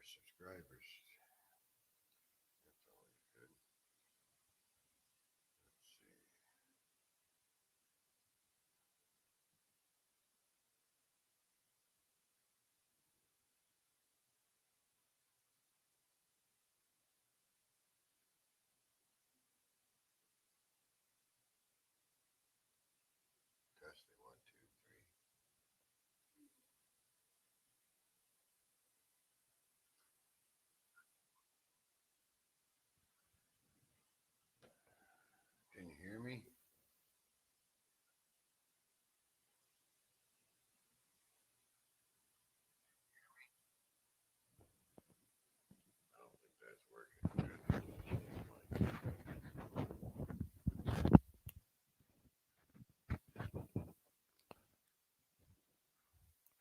subscribers. That's always good. Let's see. Testing one, two, three. Can you hear me? I don't think that's working.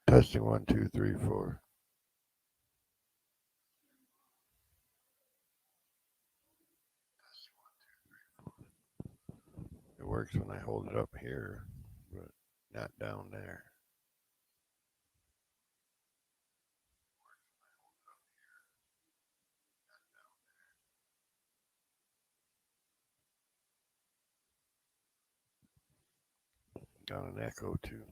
Testing one, two, three, four. It works when I hold it up here, but not down there. Got an echo too.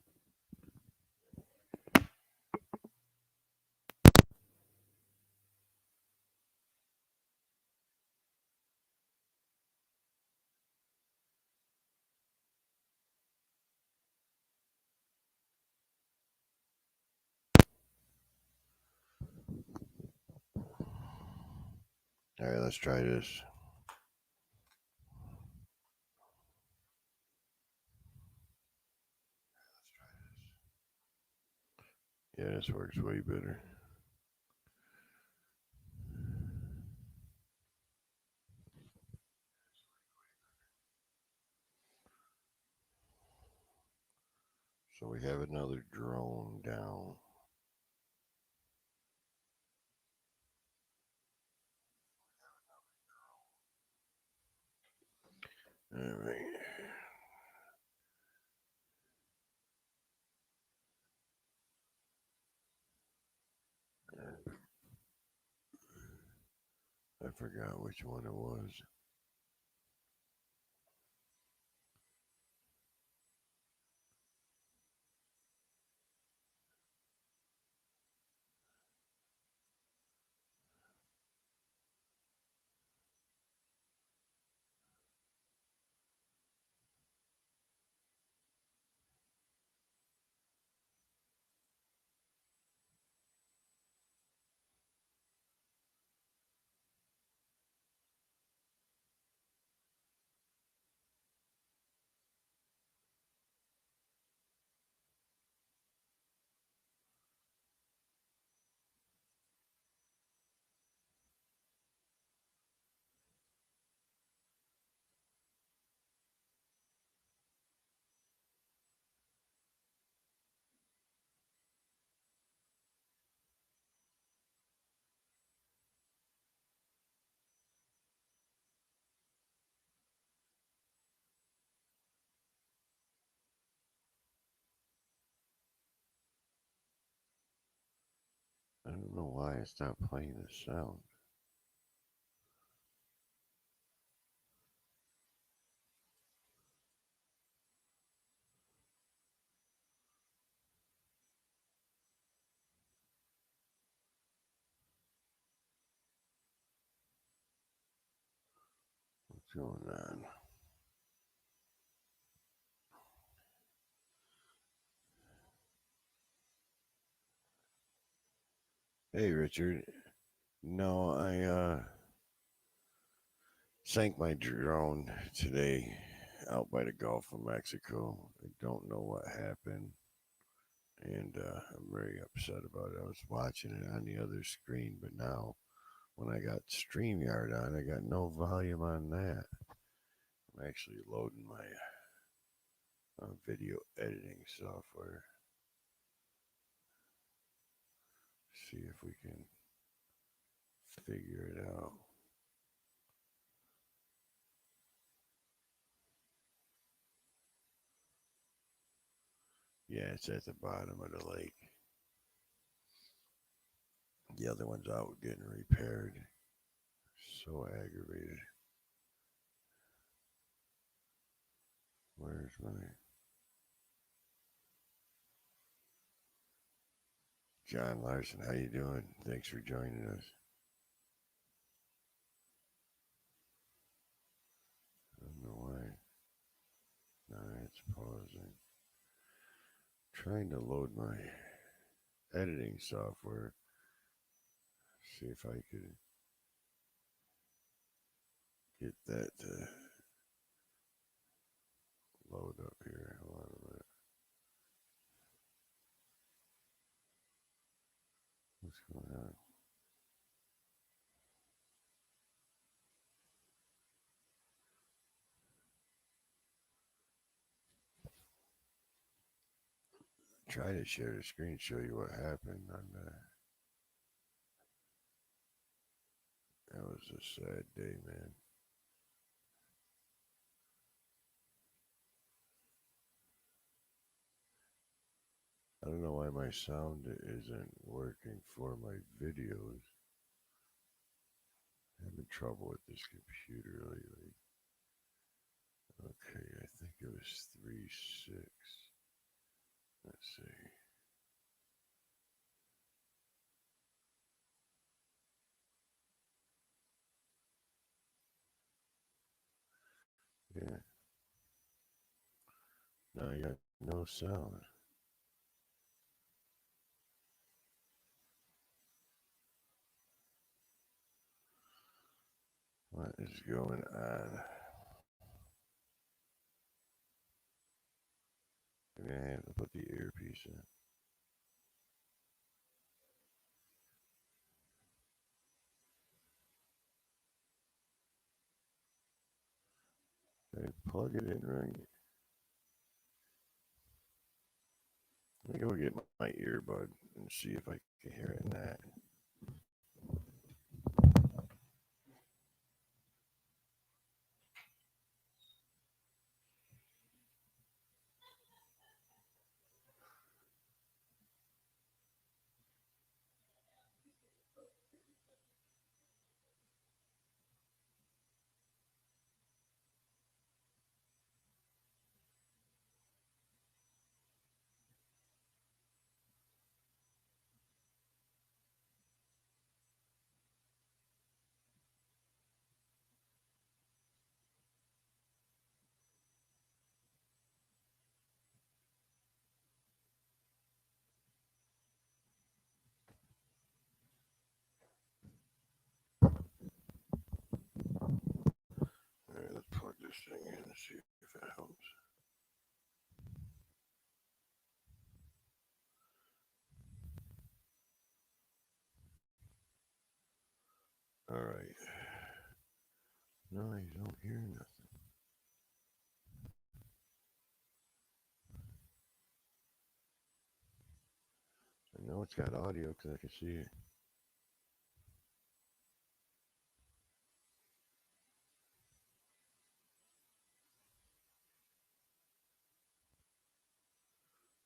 All right, let's try this. Yeah, this works way better. So we have another drone down. All right. I forgot which one it was. I don't know why it's not playing the sound. What's going on? Hey, Richard. No, I sank my drone today out by the Gulf of Mexico. I don't know what happened, and I'm very upset about it. I was watching it on the other screen, but now when I got StreamYard on, I got no volume on that. I'm actually loading my video editing software. See if we can figure it out. Yeah, it's at the bottom of the lake. The other one's out getting repaired. So aggravated. Where's my John Larson? How you doing? Thanks for joining us. I don't know why. No, it's pausing. Trying to load my editing software. See if I could get that to load up here. Hold on a minute. What's going on? Try to share the screen, show you what happened on the. That was a sad day, man. I don't know why my sound isn't working for my videos. I'm having trouble with this computer lately. Okay, I think it was 3.6. Let's see. Yeah, no, I got no sound. What is going on? I'm gonna have to put the earpiece in. Did I plug it in right? Let me go get my earbud and see if I can hear it in that. All right, let's plug this thing in and see if it helps. All right. No, I don't hear nothing. I know it's got audio because I can see it.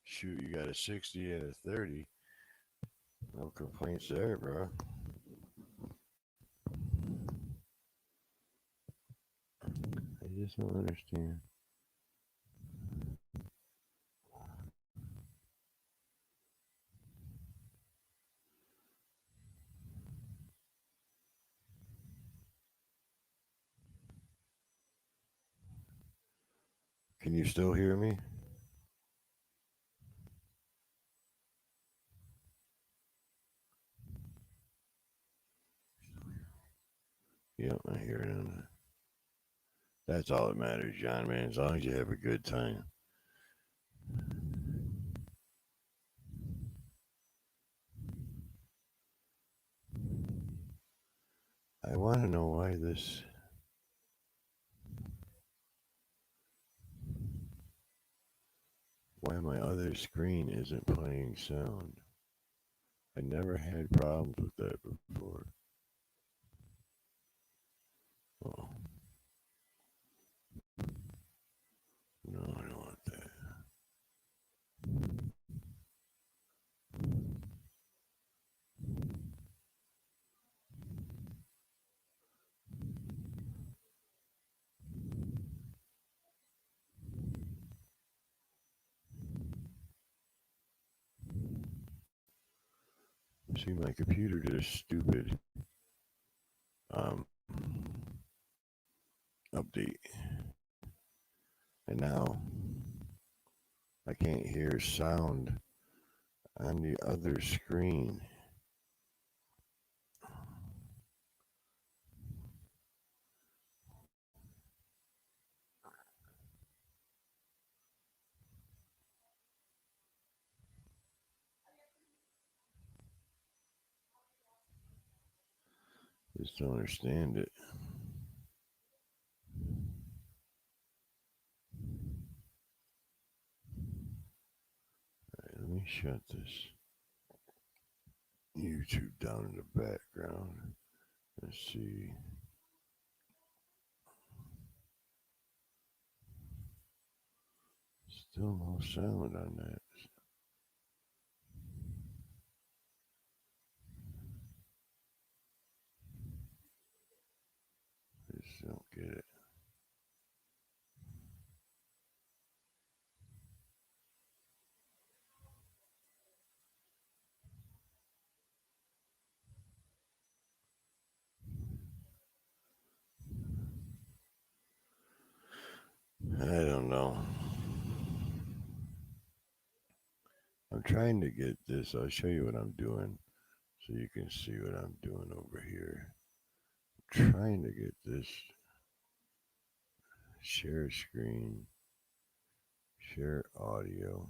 Shoot, you got a 60 and a 30. No complaints there, bro. I just don't understand. Can you still hear me? Yep, I hear it on the. That's all that matters, John, man. As long as you have a good time. I want to know why my other screen isn't playing sound. I never had problems with that before. Oh, no, I don't want that. See, my computer did a stupid update, and now I can't hear sound on the other screen. Just don't understand it. Alright, let me shut this YouTube down in the background. Let's see. Still no sound on that. I just don't get it. I don't know. I'm trying to get this. I'll show you what I'm doing so you can see what I'm doing over here. I'm trying to get this share screen, share audio.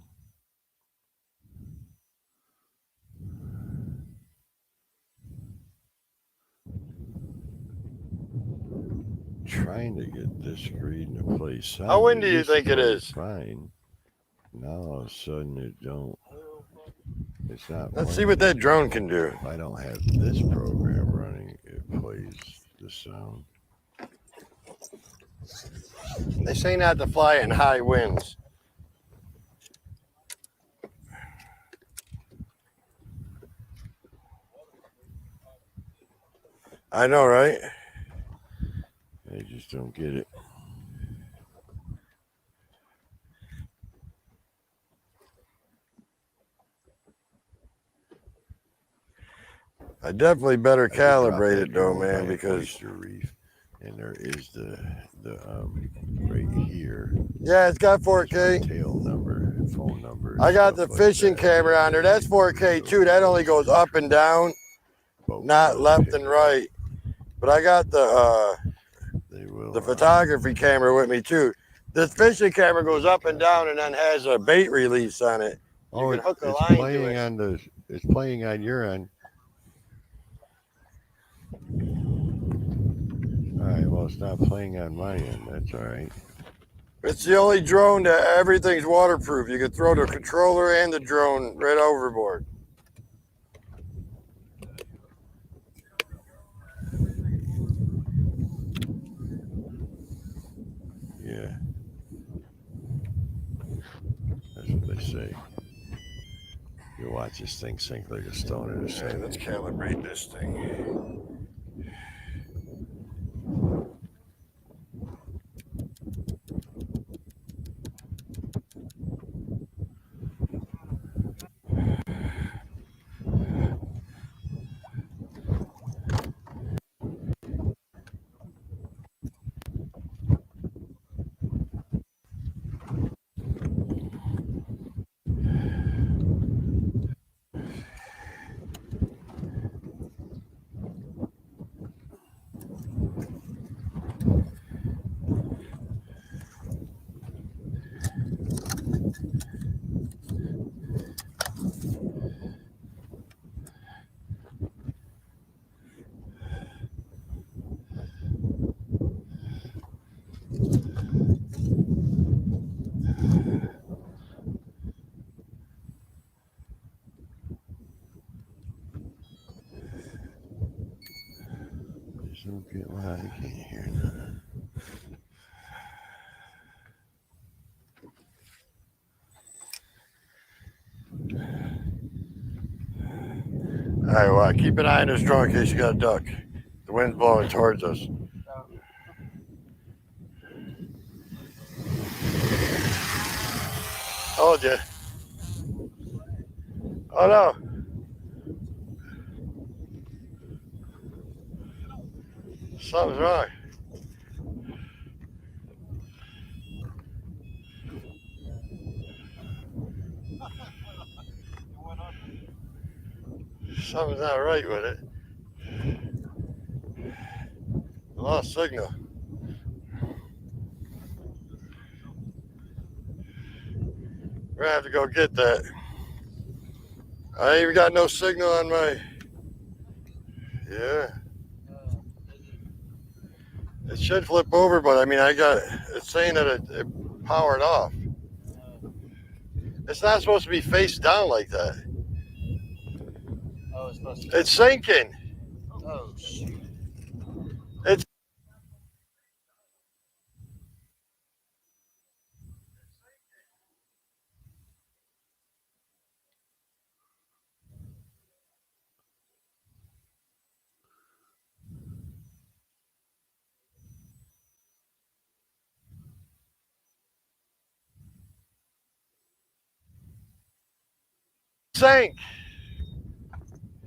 Trying to get this screen to play sound. How windy do you think it is? Fine. Now all of a sudden it don't. It's not. Let's see what that drone can do. If I don't have this program running, it plays the sound. They say not to fly in high winds. I know, right? I just don't get it. I definitely better calibrate it though, man, because reef, and there is the right here. Yeah, it's got 4K. Tail number, phone number. I got the fishing camera on there. That's 4K too. That only goes up and down, not left and right. But I got the photography camera with me too. This fishing camera goes up and down and then has a bait release on it. You can hook a line to it. It's playing on your end. All right, well, it's not playing on my end. That's all right. It's the only drone that everything's waterproof. You can throw the controller and the drone right overboard. Yeah. That's what they say. You watch this thing sink like a stone in the sand. Okay, let's calibrate this thing. Just don't get why I can't hear nothing. All right, well, keep an eye on this drone in case you got a duck. The wind's blowing towards us. Told you. Oh no. Something's wrong. Something's not right with it. Lost signal. We're gonna have to go get that. I ain't even got no signal on my. Yeah. It should flip over, but I mean, it's saying that it powered off. It's not supposed to be face down like that. Oh, it's supposed to. It's sinking. Oh, shoot. It's sank.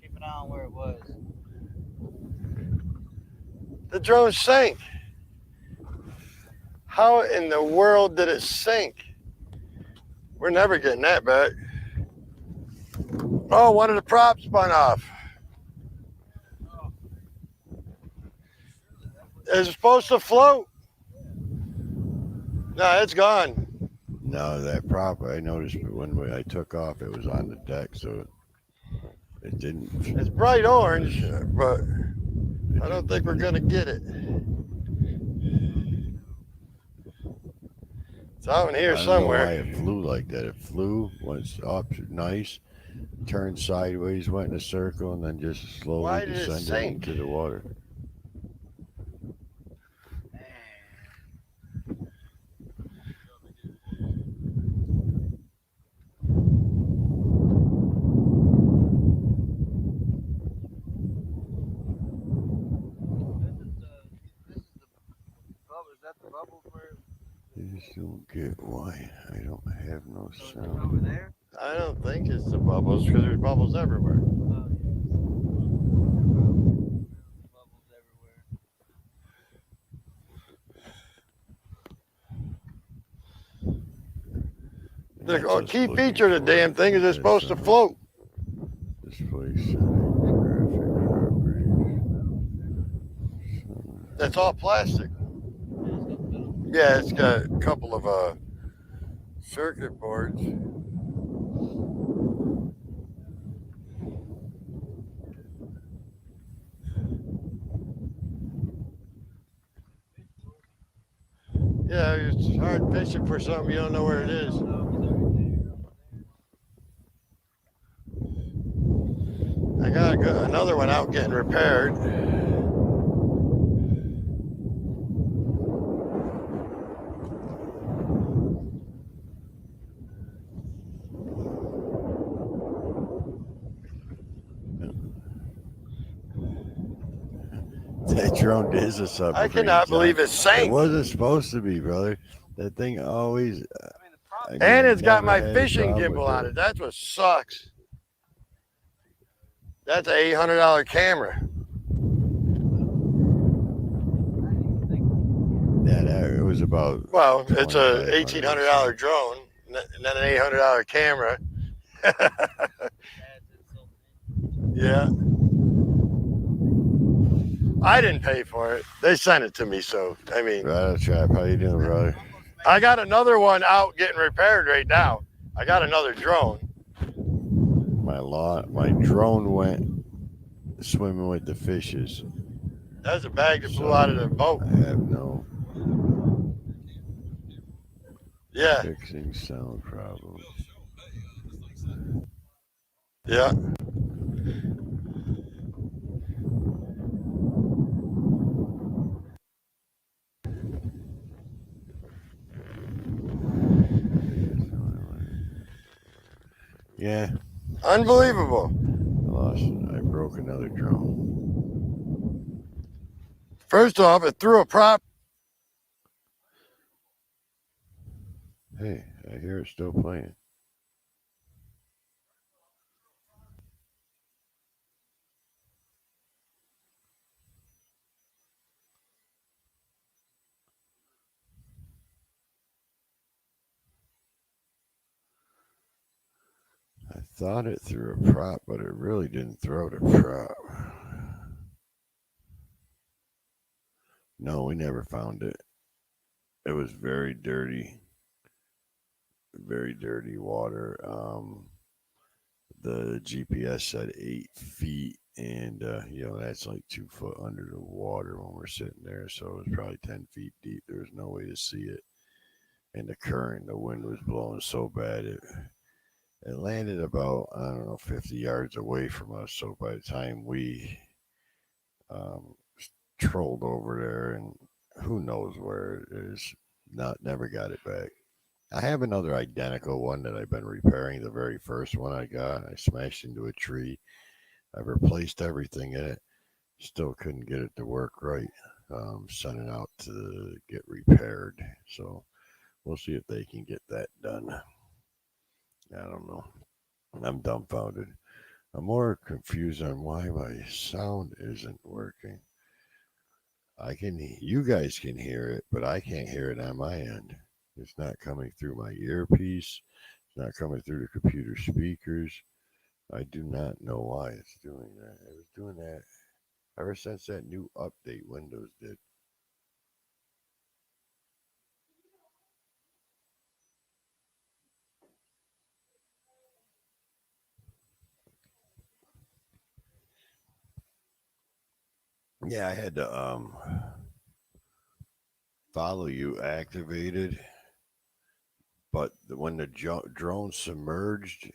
Keep an eye on where it was. The drone sank. How in the world did it sink? We're never getting that back. Oh, one of the props spun off. It's supposed to float. No, it's gone. No, that prop I noticed when I took off, it was on the deck, so it didn't. It's bright orange, but I don't think we're gonna get it. It's out in here I don't know somewhere. why it flew like that. It flew, went up nice, turned sideways, went in a circle, and then just slowly Why did it descended sink? into the water. Is that the bubble where? I just don't get why I don't have no Over sound. there? I don't think it's the bubbles because there's bubbles everywhere. Oh, yeah. Bubbles everywhere. The key feature of the damn thing is it's supposed to float. Display settings, graphic properties. That's all plastic. Yeah, it's got a couple of circuit boards. Yeah, it's hard fishing for something you don't know where it is. I got another one out getting repaired. That drone is a submarine. I cannot believe it It sank. wasn't supposed to be, brother. That thing always. And it's got my never had a fishing problem gimbal with on it. That's what sucks. That's an $800 camera. Yeah, it was about. Well, it's a $2,500 $1,800 drone, and then an $800 camera. Yeah. I didn't pay for it. They sent it to me, so I mean. Right, Trap. How you doing, brother? I got another one out getting repaired right now. I got another drone. My drone went swimming with the fishes. That's a bag that flew out of the boat. I have no. Yeah. Fixing sound problems. Yeah. Yeah. Unbelievable. I broke another drone. First off, it threw a prop. Hey, I hear it still playing. thought it threw a prop, but it really didn't throw the prop. No, we never found it. It was very dirty water. The GPS said 8 feet, and that's like 2 foot under the water when we're sitting there. So it was probably 10 feet deep. There was no way to see it, and the wind was blowing so bad it landed about, I don't know, 50 yards away from us. So by the time we um, trolled over there, and who knows where it is, never got it back. I have another identical one that I've been repairing. The very first one I got, I smashed into a tree. I replaced everything in it. Still couldn't get it to work right. Sent it out to get repaired. So we'll see if they can get that done. I don't know. I'm dumbfounded. I'm more confused on why my sound isn't working. You guys can hear it, but I can't hear it on my end. It's not coming through my earpiece. It's not coming through the computer speakers. I do not know why it's doing that. It was doing that ever since that new update Windows did. Yeah, I had to follow you activated, but when the drone submerged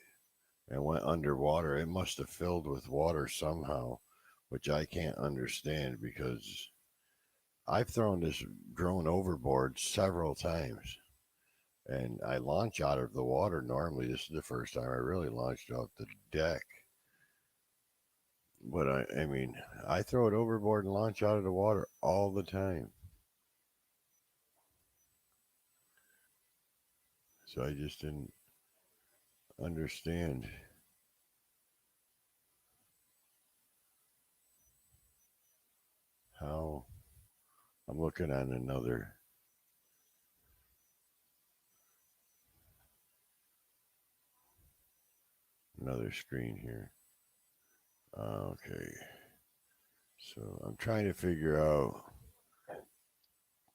and went underwater, it must have filled with water somehow, which I can't understand because I've thrown this drone overboard several times. And I launch out of the water normally. This is the first time I really launched off the deck. But I mean, I throw it overboard and launch out of the water all the time. So I just didn't understand how. I'm looking on another screen here. Okay, so I'm trying to figure out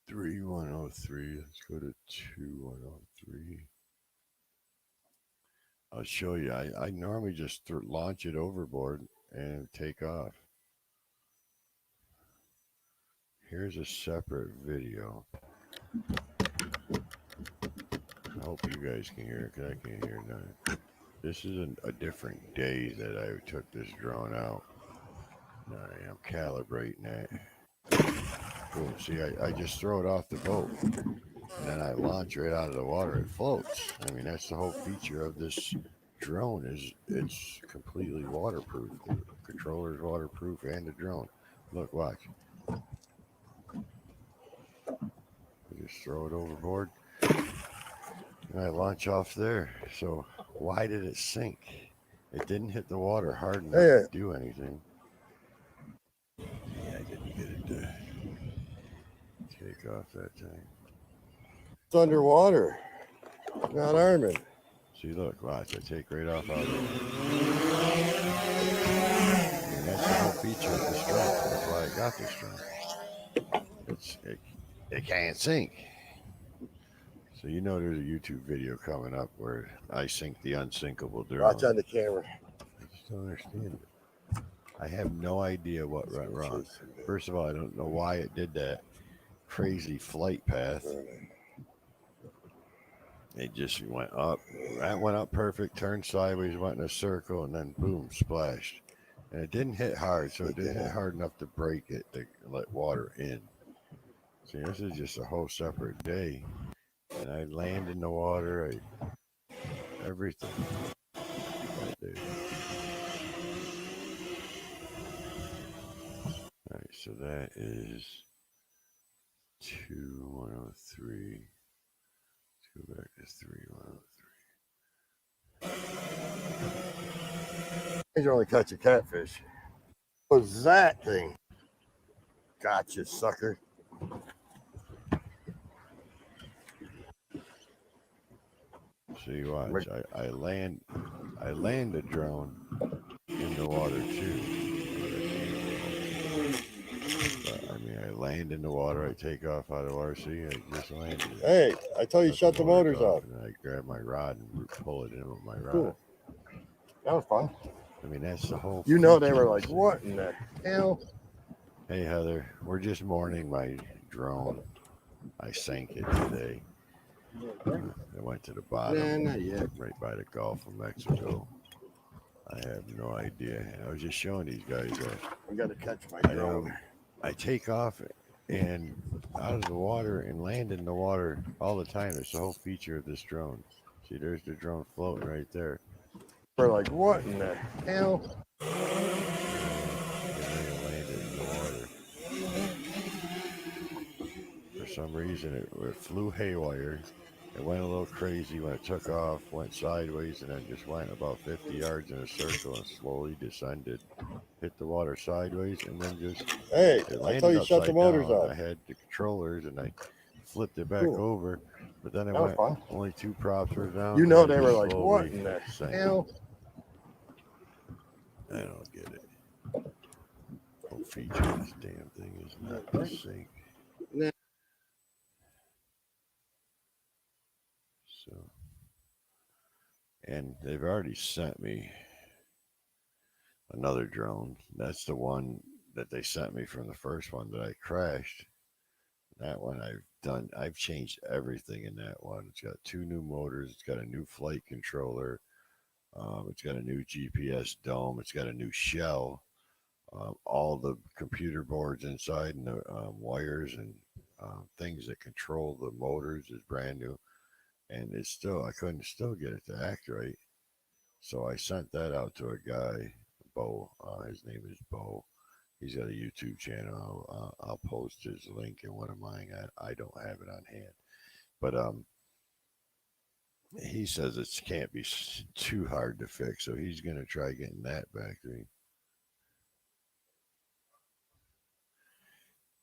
3103. Let's go to 2103. I'll show you. I normally just launch it overboard and take off. Here's a separate video. I hope you guys can hear it because I can't hear none. This is a different day that I took this drone out. I am calibrating it. Boom. See, I just throw it off the boat and then I launch right out of the water. It floats. I mean, that's the whole feature of this drone is it's completely waterproof. The controller's waterproof and the drone. Look, watch. I just throw it overboard and I launch off there. So why did it sink? It didn't hit the water hard enough to do anything. Yeah, I didn't get it to take off that time. It's underwater, not arming. See, look, watch. I take right off out of there. And that's the whole feature of this drone. That's why I got this drone. It can't sink. So you know there's a YouTube video coming up where I sink the unsinkable drone. Watch on the camera. I just don't understand it. I have no idea what went wrong. First of all, I don't know why it did that crazy flight path. It just went up. That went up perfect, turned sideways, went in a circle, and then boom, splashed. And it didn't hit hard, so it didn't hit hard enough to break it to let water in. See, this is just a whole separate day. And I land in the water, everything that day. All right, so that is 2103. Let's go back to 3103. He's only catch a catfish. What was that thing? Gotcha, sucker. See, watch. I I land a drone in the water too. Oh, that's an animal. But I mean, I land in the water. I take off out of the water. See, I just landed it. Hey, I told you shut the motors off. And I grab my rod and pull it in with my rod. Cool. That was fun. I mean, that's the whole. You know, they were like, "What in the hell?" Hey Heather, we're just mourning my drone. I sank it today. It went to the bottom, Nah, not yet. right by the Gulf of Mexico. I have no idea. I was just showing these guys that I got to catch my drone. I take off and out of the water and land in the water all the time. It's the whole feature of this drone. See, there's the drone floating right there. We're like, "What in the hell?" And then it landed in the water. For some reason, it flew haywire. It went a little crazy when it took off, went sideways, and then just went about 50 yards in a circle and slowly descended. Hit the water sideways, and then just Hey, it I landed told you shut the upside motors down. off. I had the controllers, and I flipped it back Cool. over, but then it That was went. fun. Only two props were down. You know, and they it were just like, "What slowly in the sank. hell?" I don't get it. Whole feature of this damn thing is not to sink. Nah. So, and they've already sent me another drone. That's the one that they sent me from the first one that I crashed. That one I've changed everything in that one. It's got two new motors. It's got a new flight controller. It's got a new GPS dome. It's got a new shell. All the computer boards inside and the wires and things that control the motors is brand new. And it's still, I couldn't still get it to act right. So I sent that out to a guy, Bo. His name is Bo. He's got a YouTube channel. I'll post his link in one of mine. I don't have it on hand, but he says it can't be too hard to fix, so he's gonna try getting that back to me.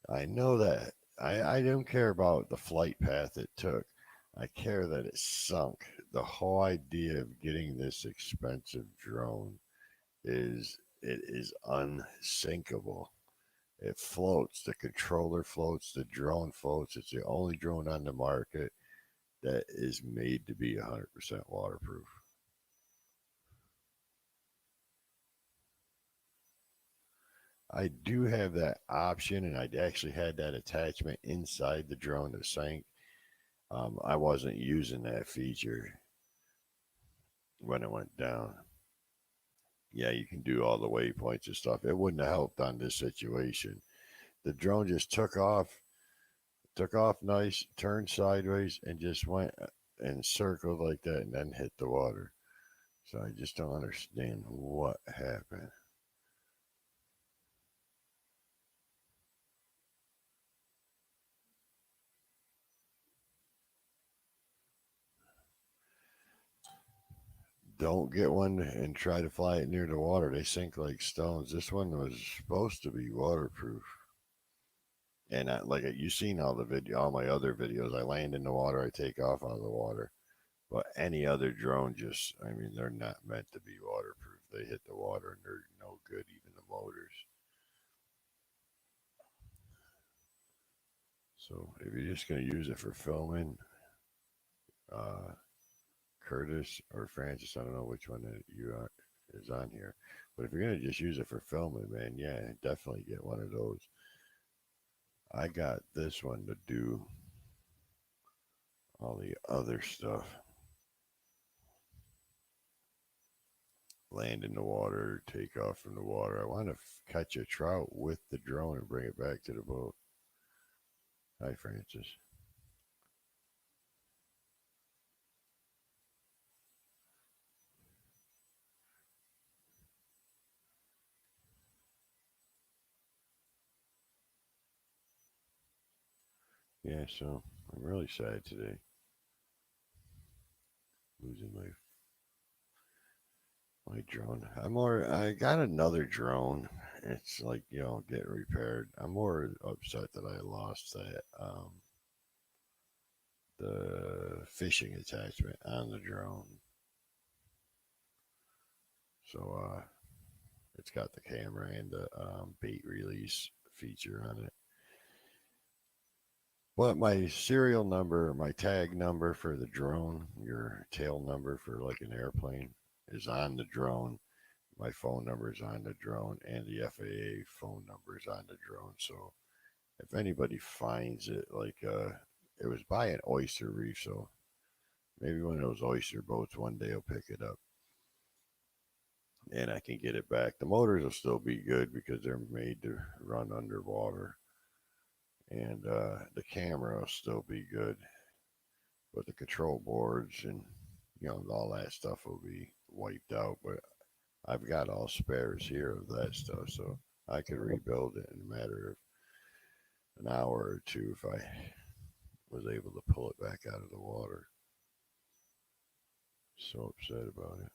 I know that. I don't care about the flight path it took. I care that it sunk. The whole idea of getting this expensive drone is it is unsinkable. It floats. The controller floats. The drone floats. It's the only drone on the market that is made to be 100% waterproof. I do have that option, and I actually had that attachment inside the drone that sank. I wasn't using that feature when it went down. Yeah, you can do all the waypoints and stuff. It wouldn't have helped on this situation. The drone just took off nice, turned sideways, and just went and circled like that, and then hit the water. So I just don't understand what happened. Don't get one and try to fly it near the water. They sink like stones. This one was supposed to be waterproof. And like you've seen all my other videos. I land in the water, I take off out of the water. But any other drone, I mean, they're not meant to be waterproof. They hit the water and they're no good, even the motors. So if you're just going to use it for filming, uh, Curtis or Francis, I don't know which one that you are, is on here. But if you're going to just use it for filming, man, yeah, definitely get one of those. I got this one to do all the other stuff. Land in the water, take off from the water. I want to catch a trout with the drone and bring it back to the boat. Hi, Francis. Yeah, so I'm really sad today. Losing my drone. I got another drone. It's like, get repaired. I'm more upset that I lost that the fishing attachment on the drone. So it's got the camera and the bait release feature on it. But my serial number, my tag number for the drone, your tail number for like an airplane, is on the drone. My phone number is on the drone, and the FAA phone number is on the drone. So if anybody finds it, it was by an oyster reef, so maybe one of those oyster boats one day will pick it up, and I can get it back. The motors will still be good because they're made to run underwater, and the camera will still be good, but the control boards and all that stuff will be wiped out. But I've got all spares here of that stuff, so I could rebuild it in a matter of an hour or two if I was able to pull it back out of the water. So upset about it.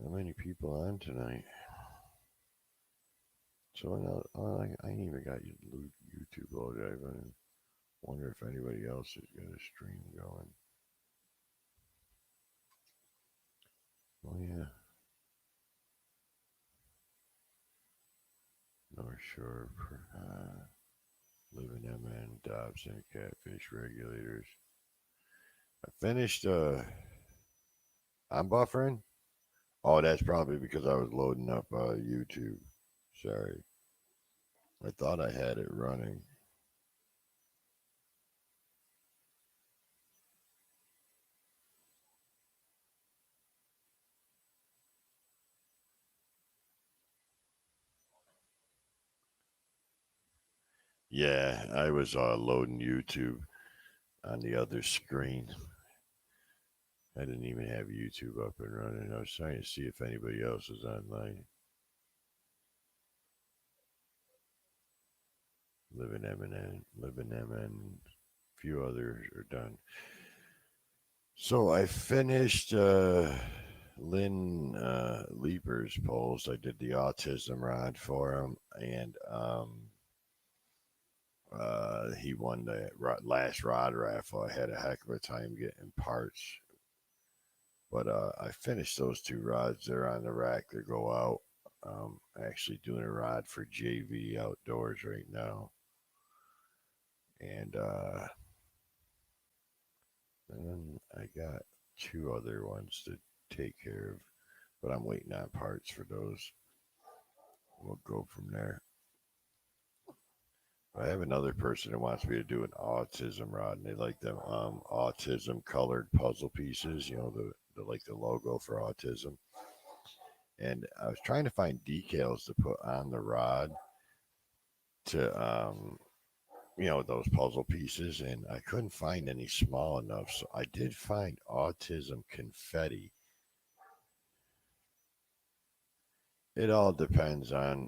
How many people on tonight? So now I ain't even got YouTube loaded. I wonder if anybody else has got a stream going. Oh yeah, North Shore, Living MN, Dobson, Catfish Regulators. I finished. I'm buffering. Oh, that's probably because I was loading up YouTube. Sorry, I thought I had it running. Yeah, I was loading YouTube on the other screen. I didn't even have YouTube up and running. I was trying to see if anybody else was online. Living MN, a few others are done. So I finished Lynn Leaper's post. I did the autism rod for him, and he won the last rod raffle. I had a heck of a time getting parts, but I finished those two rods. They're on the rack to go out. Actually doing a rod for JV Outdoors right now, and then I got two other ones to take care of, but I'm waiting on parts for those. We'll go from there. I have another person that wants me to do an autism rod, and they like them autism colored puzzle pieces. The like the logo for autism. And I was trying to find decals to put on the rod to those puzzle pieces, and I couldn't find any small enough. So I did find autism confetti. It all depends on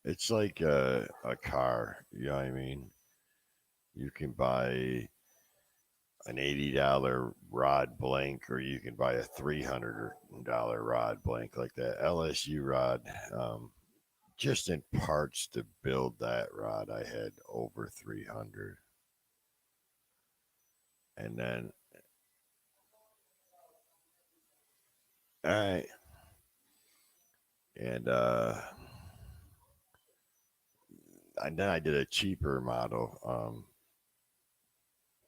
it's like a car, you know what I mean? You can buy an $80 rod blank, or you can buy a $300 rod blank like that LSU rod. Just in parts to build that rod, I had over 300, and then I and then I did a cheaper model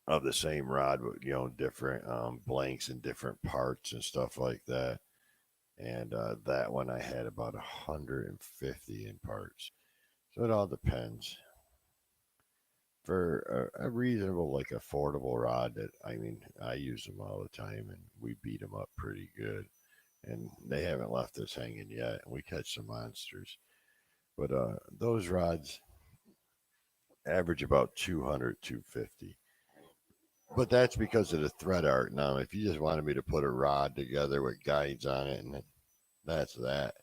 of the same rod, but different blanks and different parts and stuff like that. And that one I had about 150 in parts. So it all depends. For a reasonable, like affordable rod, that I mean, I use them all the time, and we beat them up pretty good. And they haven't left us hanging yet. And we catch some monsters. But those rods average about 200, 250. But that's because of the thread art. Now, if you just wanted me to put a rod together with guides on it, and that's that.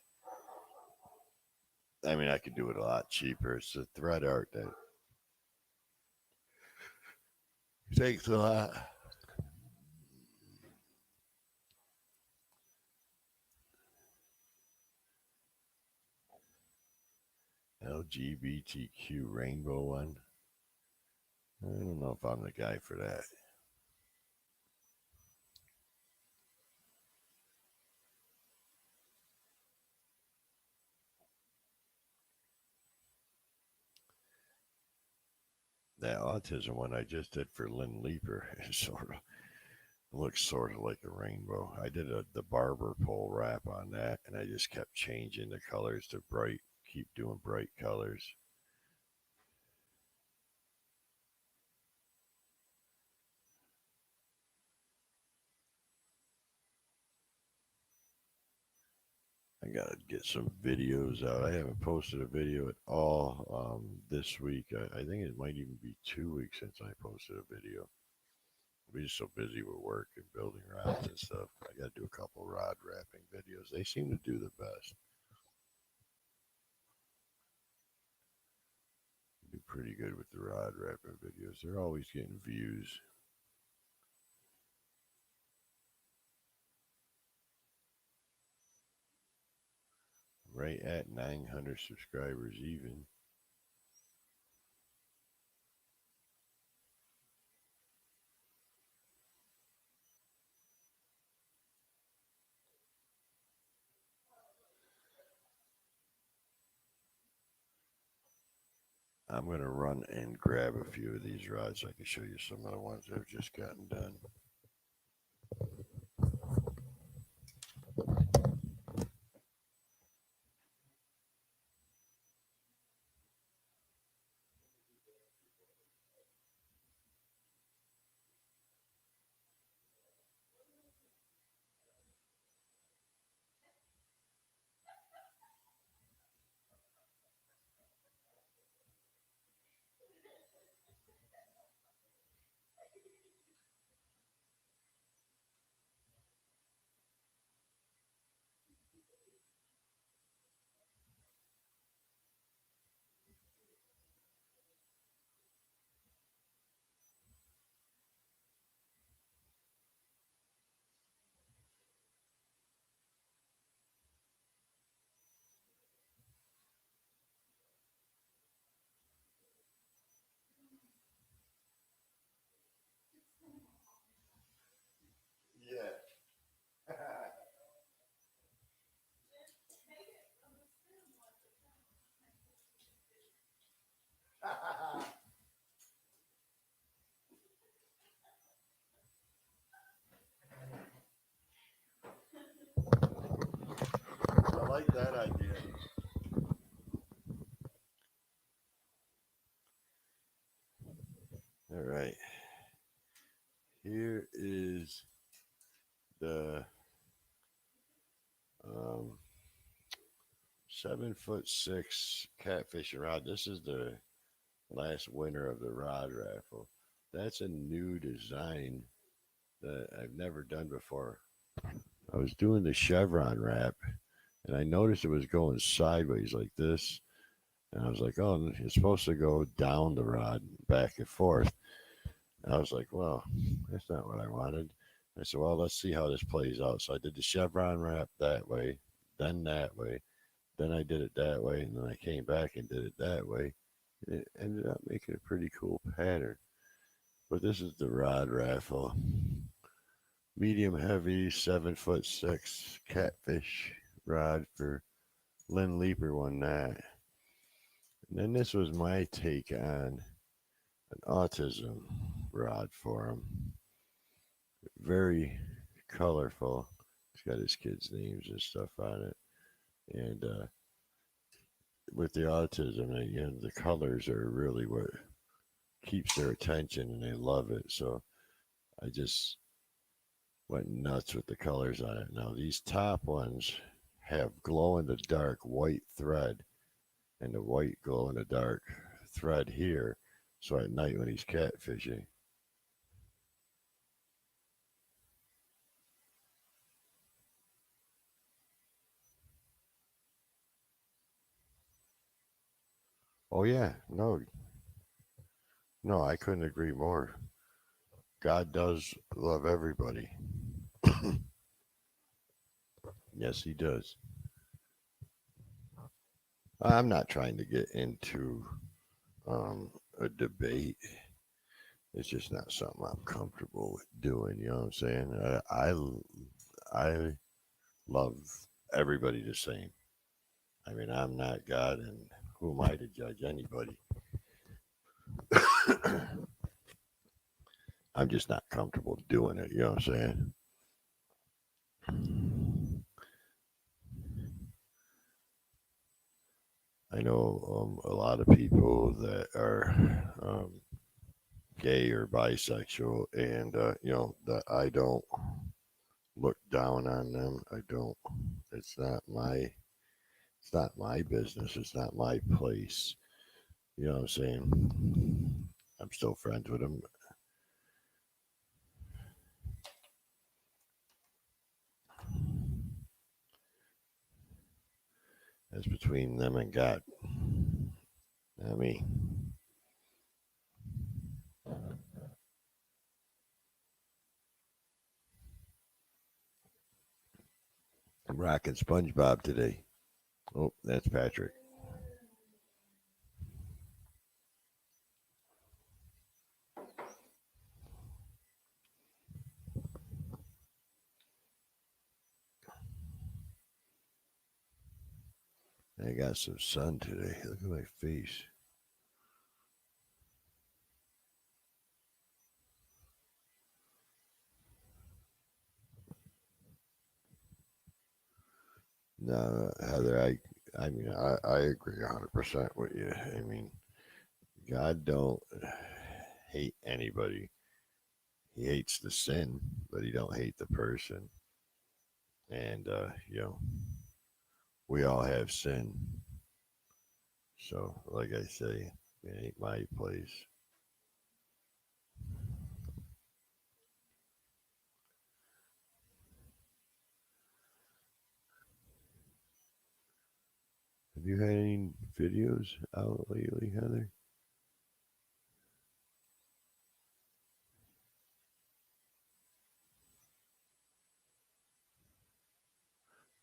I mean, I could do it a lot cheaper. It's the thread art that takes a lot. LGBTQ rainbow one. I don't know if I'm the guy for that. That autism one I just did for Lynn Leeper is looks sort of like a rainbow. I did the barber pole wrap on that, and I just kept changing the colors to bright, keep doing bright colors. I gotta get some videos out. I haven't posted a video at all this week. I think it might even be 2 weeks since I posted a video. We're just so busy with work and building rods and stuff. I gotta do a couple rod wrapping videos. They seem to do the best. Do pretty good with the rod wrapping videos. They're always getting views. Right at 900 subscribers even. I'm going to run and grab a few of these rods so I can show you some of the ones that have just gotten done. Yeah. I like that idea. All right. Here is the um, 7'6" catfish rod. This is the last winner of the rod raffle. That's a new design that I've never done before. I was doing the chevron wrap and I noticed it was going sideways like this. And I was like, oh, it's supposed to go down the rod back and forth. And I was like, well, that's not what I wanted. I said, well, let's see how this plays out. So I did the chevron wrap that way, then that way. Then I did it that way. And then I came back and did it that way. It ended up making a pretty cool pattern. But this is the rod raffle. Medium heavy, 7'6" catfish rod for Lynn Leeper won that. And then this was my take on an autism rod for him. Very colorful. He's got his kids' names and stuff on it. And with the autism, the colors are really what keeps their attention and they love it. So I just went nuts with the colors on it. Now, these top ones have glow in the dark white thread and the white glow in the dark thread here. So at night when he's catfishing, oh yeah, no, I couldn't agree more. God does love everybody. Yes, he does. I'm not trying to get into a debate. It's just not something I'm comfortable with doing. You know what I'm saying? I love everybody the same. I mean, I'm not God, and who am I to judge anybody? I'm just not comfortable doing it. You know what I'm saying? I know a lot of people that are gay or bisexual, and that I don't look down on them. I don't. It's not my. It's not my business. It's not my place. You know what I'm saying? I'm still friends with them. It's between them and God. Not me. I'm rocking SpongeBob today. Oh, that's Patrick. I got some sun today. Look at my face. No, Heather, I agree 100% with you. I mean, God don't hate anybody. He hates the sin, but he don't hate the person. And we all have sin. So, like I say, it ain't my place. Have you had any videos out lately, Heather?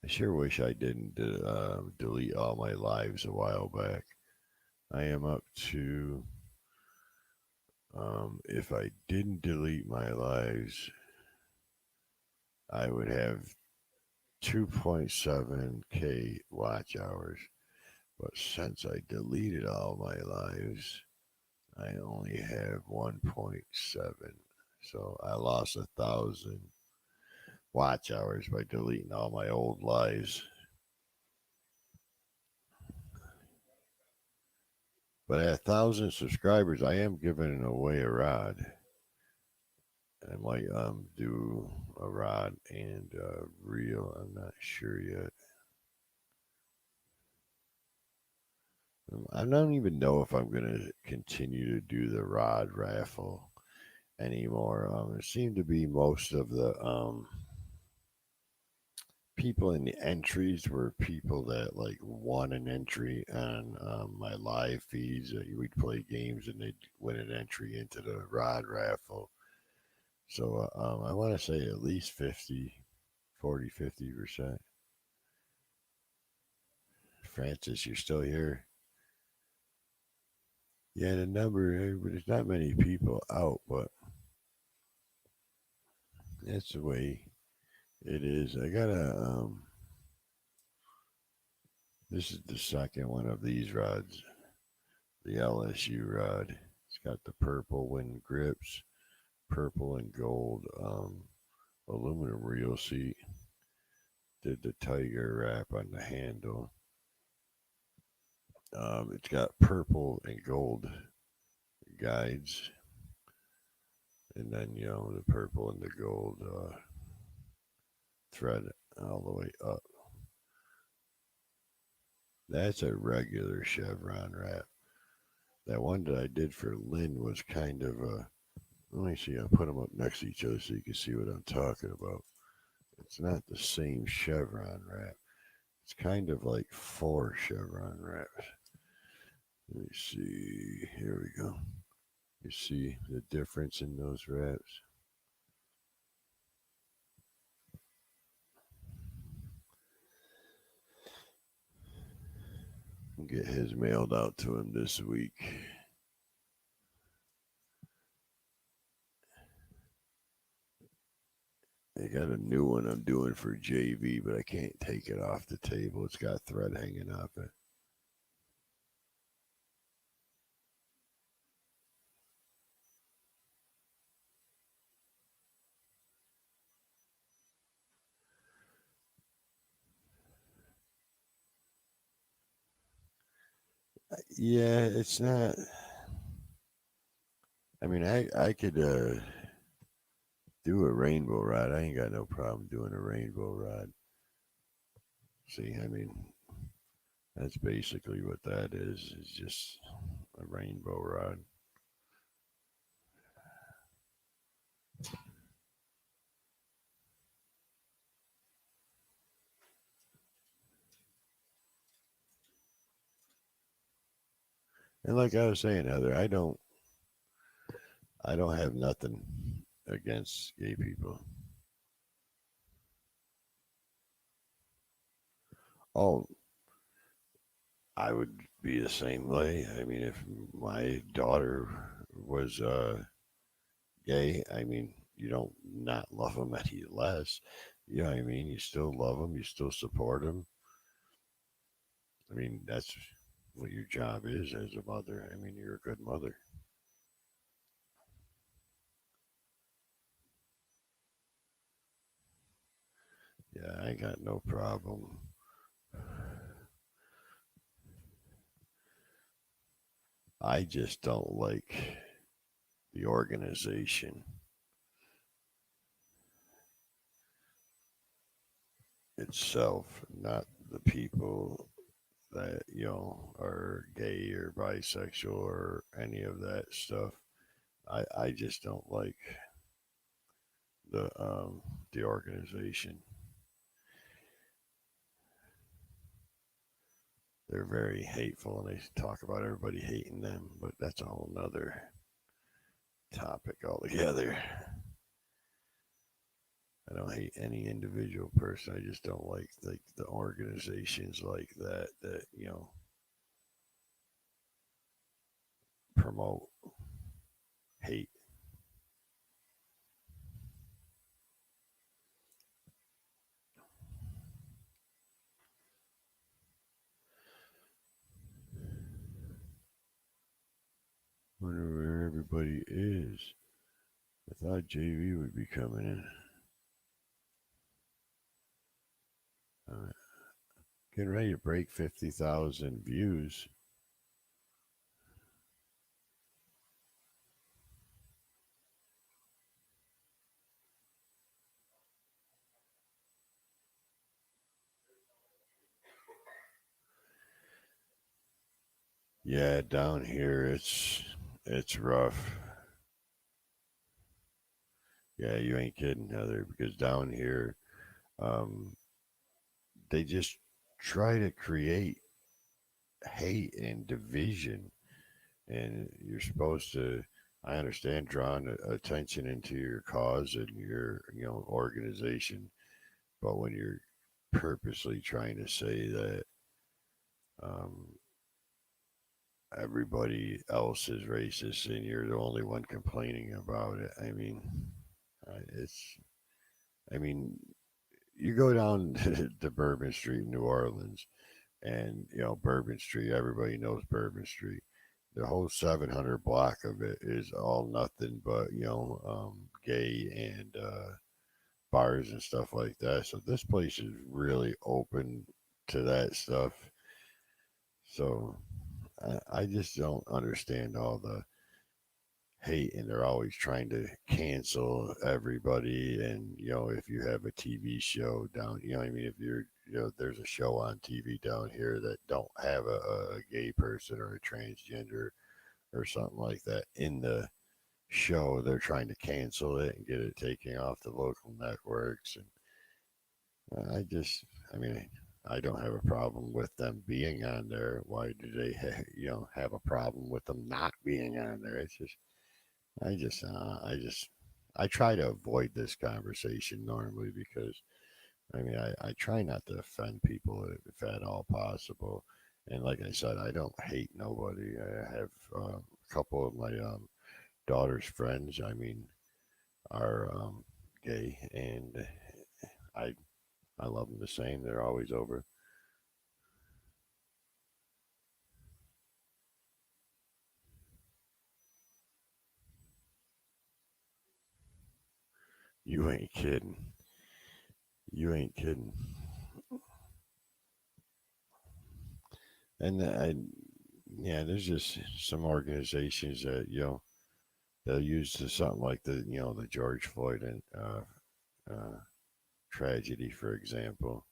I sure wish I didn't delete all my lives a while back. I am up to, if I didn't delete my lives, I would have 2.7K watch hours. But since I deleted all my lives, I only have 1.7. So I lost 1,000 watch hours by deleting all my old lives. But at 1,000 subscribers, I am giving away a rod. I might do a rod and reel. I'm not sure yet. I don't even know if I'm gonna continue to do the rod raffle anymore. It seemed to be most of the people in the entries were people that like won an entry on my live feeds. We'd play games and they'd win an entry into the rod raffle. So I want to say at least 50% Francis, you're still here. Yeah, the number, there's not many people out, but that's the way it is. I got this is the second one of these rods, the LSU rod. It's got the purple wind grips, purple and gold aluminum reel seat. Did the tiger wrap on the handle. It's got purple and gold guides, and then the purple and the gold thread all the way up. That's a regular chevron wrap. That one that I did for Lynn was kind of a. Let me see. I'll put them up next to each other so you can see what I'm talking about. It's not the same chevron wrap. It's kind of like four chevron wraps. Let me see. Here we go. You see the difference in those wraps? get his mailed out to him this week. I got a new one I'm doing for JV, but I can't take it off the table. It's got thread hanging off it. Yeah, it's not. I mean, I could do a rainbow rod. I ain't got no problem doing a rainbow rod. See, I mean, that's basically what that is. It's just a rainbow rod. And like I was saying, Heather, I don't have nothing against gay people. Oh, I would be the same way. I mean, if my daughter was gay, I mean, you don't not love them any less. You know what I mean? You still love them. You still support them. I mean, that's what your job is as a mother. I mean, you're a good mother. Yeah, I got no problem. I just don't like the organization itself, not the people that are gay or bisexual or any of that stuff. I just don't like the um the organization. They're very hateful and they talk about everybody hating them, but that's a whole nother topic altogether. I don't hate any individual person. I just don't like the organizations like that promote hate. Wonder where everybody is. I thought JV would be coming in. Uh, Getting ready to break 50,000 views. Yeah, down here it's rough. Yeah, you ain't kidding, Heather, because down here, um, they just try to create hate and division, and you're supposed to. I understand drawing attention into your cause and your organization, but when you're purposely trying to say that um, everybody else is racist and you're the only one complaining about it, I mean, it's. I mean, you go down to Bourbon Street in New Orleans, and Bourbon Street. Everybody knows Bourbon Street. The whole 700 block of it is all nothing but gay and bars and stuff like that. So this place is really open to that stuff. So I just don't understand all the hate, and they're always trying to cancel everybody. And if you have a TV show down, I mean, if you're there's a show on TV down here that don't have a gay person or a transgender or something like that in the show, they're trying to cancel it and get it taken off the local networks. And I mean, I don't have a problem with them being on there. Why do they have a problem with them not being on there? It's just I try to avoid this conversation normally because I mean I try not to offend people if at all possible, And like I said, I don't hate nobody. I have a couple of my daughter's friends. I mean, are gay, and I I love them the same. They're always over. You ain't kidding. You ain't kidding. And yeah, there's just some organizations that they'll use something like the George Floyd and uh, tragedy, for example,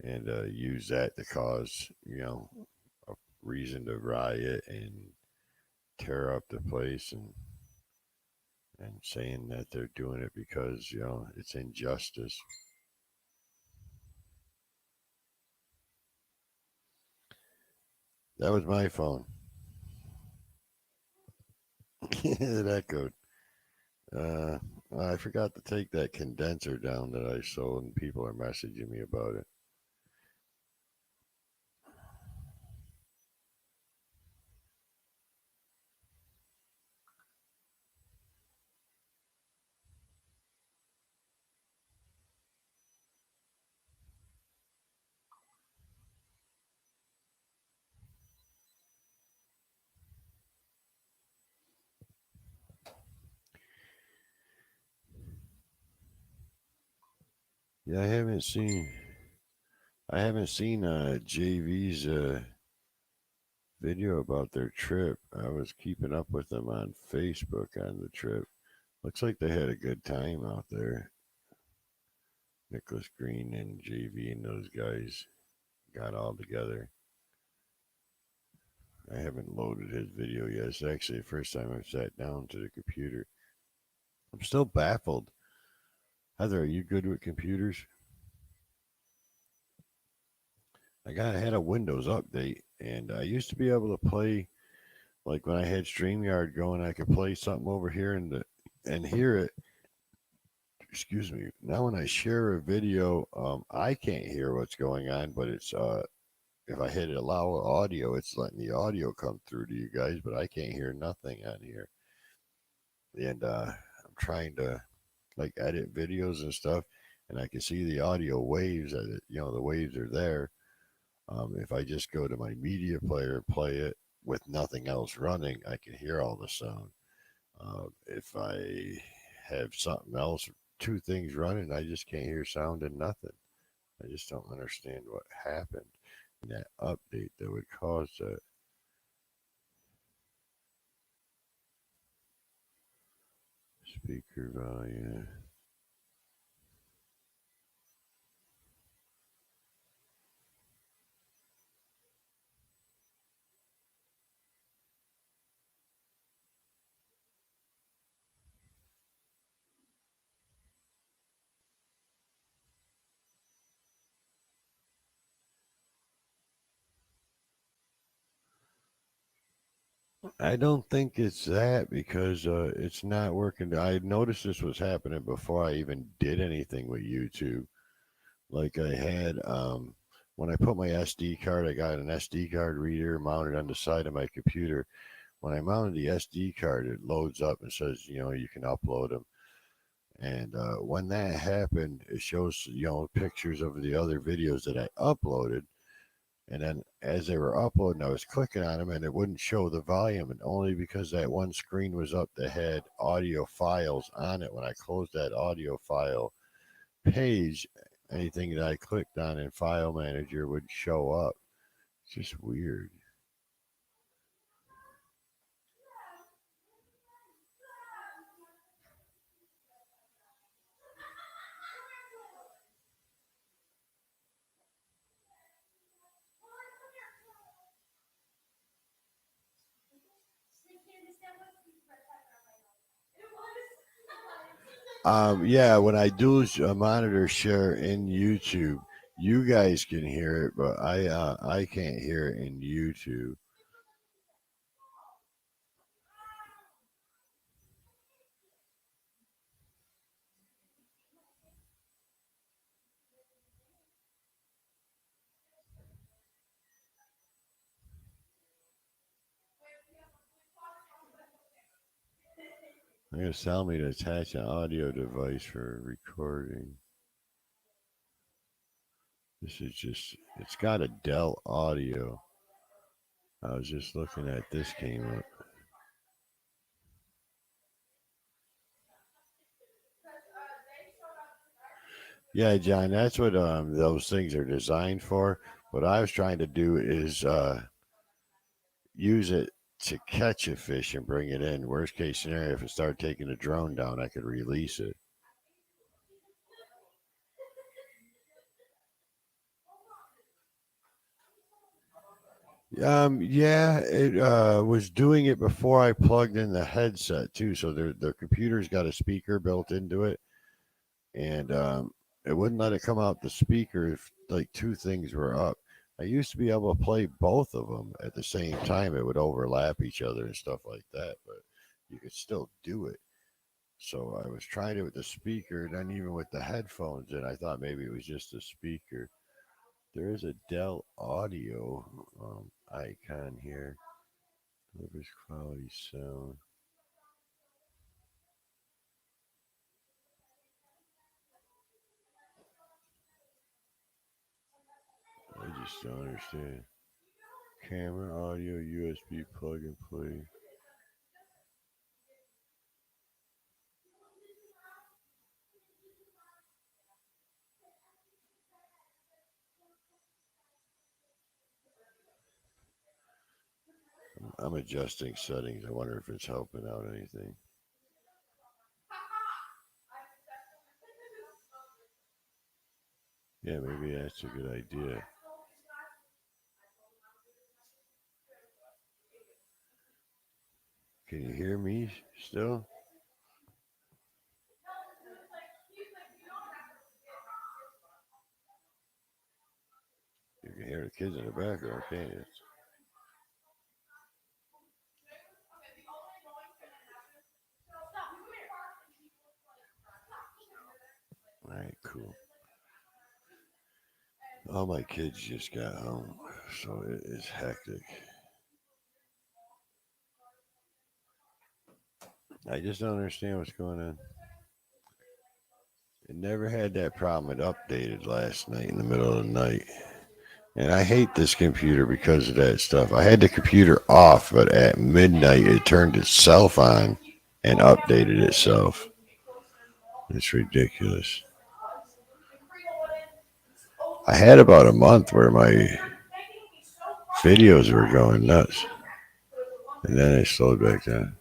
and use that to cause a reason to riot and tear up the place and saying that they're doing it because it's injustice. That was my phone. It echoed. Uh, I forgot to take that condenser down that I sold, and people are messaging me about it. Yeah, I haven't seen JV's video about their trip. I was keeping up with them on Facebook on the trip. Looks like they had a good time out there. Nicholas Green and JV and those guys got all together. I haven't loaded his video yet. It's actually the first time I've sat down to the computer. I'm still baffled. Heather, are you good with computers? I had a Windows update, and I used to be able to play like when I had StreamYard going. I could play something over here and hear it. Excuse me. Now when I share a video, I can't hear what's going on, but it's if I hit allow audio, it's letting the audio come through to you guys, but I can't hear nothing on here. And I'm trying to like edit videos and stuff, and I can see the audio waves. The waves are there. If I just go to my media player and play it with nothing else running, I can hear all the sound. If I have something else, two things running, I just can't hear sound and nothing. I just don't understand what happened in that update that would cause that. Speaker volume. I don't think it's that because it's not working. I noticed this was happening before I even did anything with YouTube. Like I had when I put my SD card, I got an SD card reader mounted on the side of my computer. When I mounted the SD card, it loads up and says, you can upload them. And when that happened, it shows, pictures of the other videos that I uploaded. And then as they were uploading, I was clicking on them and it wouldn't show the volume. And only because that one screen was up that had audio files on it. When I closed that audio file page, anything that I clicked on in File Manager would show up. It's just weird. Yeah, when I do a monitor share in YouTube, you guys can hear it, but I can't hear it in YouTube. They're gonna tell me to attach an audio device for recording. This is just, it's got a Dell audio. I was just looking at this came up. Yeah, John, that's what those things are designed for. What I was trying to do is use it to catch a fish and bring it in. Worst case scenario, if it started taking the drone down, I could release it. Yeah, it was doing it before I plugged in the headset too. So their computer's got a speaker built into it, and it wouldn't let it come out the speaker if like two things were up. I used to be able to play both of them at the same time. It would overlap each other and stuff like that, but you could still do it. So I was trying it with the speaker, then even with the headphones, and I thought maybe it was just the speaker. There is a Dell Audio icon here. Delivers quality sound. I just don't understand. Camera, audio, USB plug and play. I'm adjusting settings. I wonder if it's helping out anything. Yeah, maybe that's a good idea. Can you hear me still? You can hear the kids in the background, can't you? All right, cool. All my kids just got home, so it is hectic. I just don't understand what's going on. It never had that problem. It updated last night in the middle of the night. And I hate this computer because of that stuff. I had the computer off, but at midnight it turned itself on and updated itself. It's ridiculous. I had about a month where my videos were going nuts, and then it slowed back down.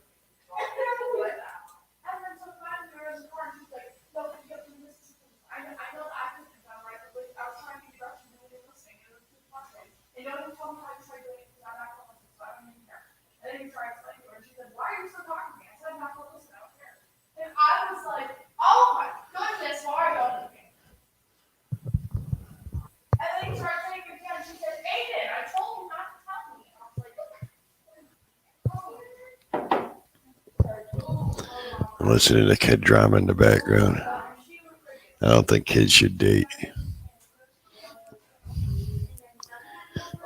I'm listening to kid drama in the background. I don't think kids should date.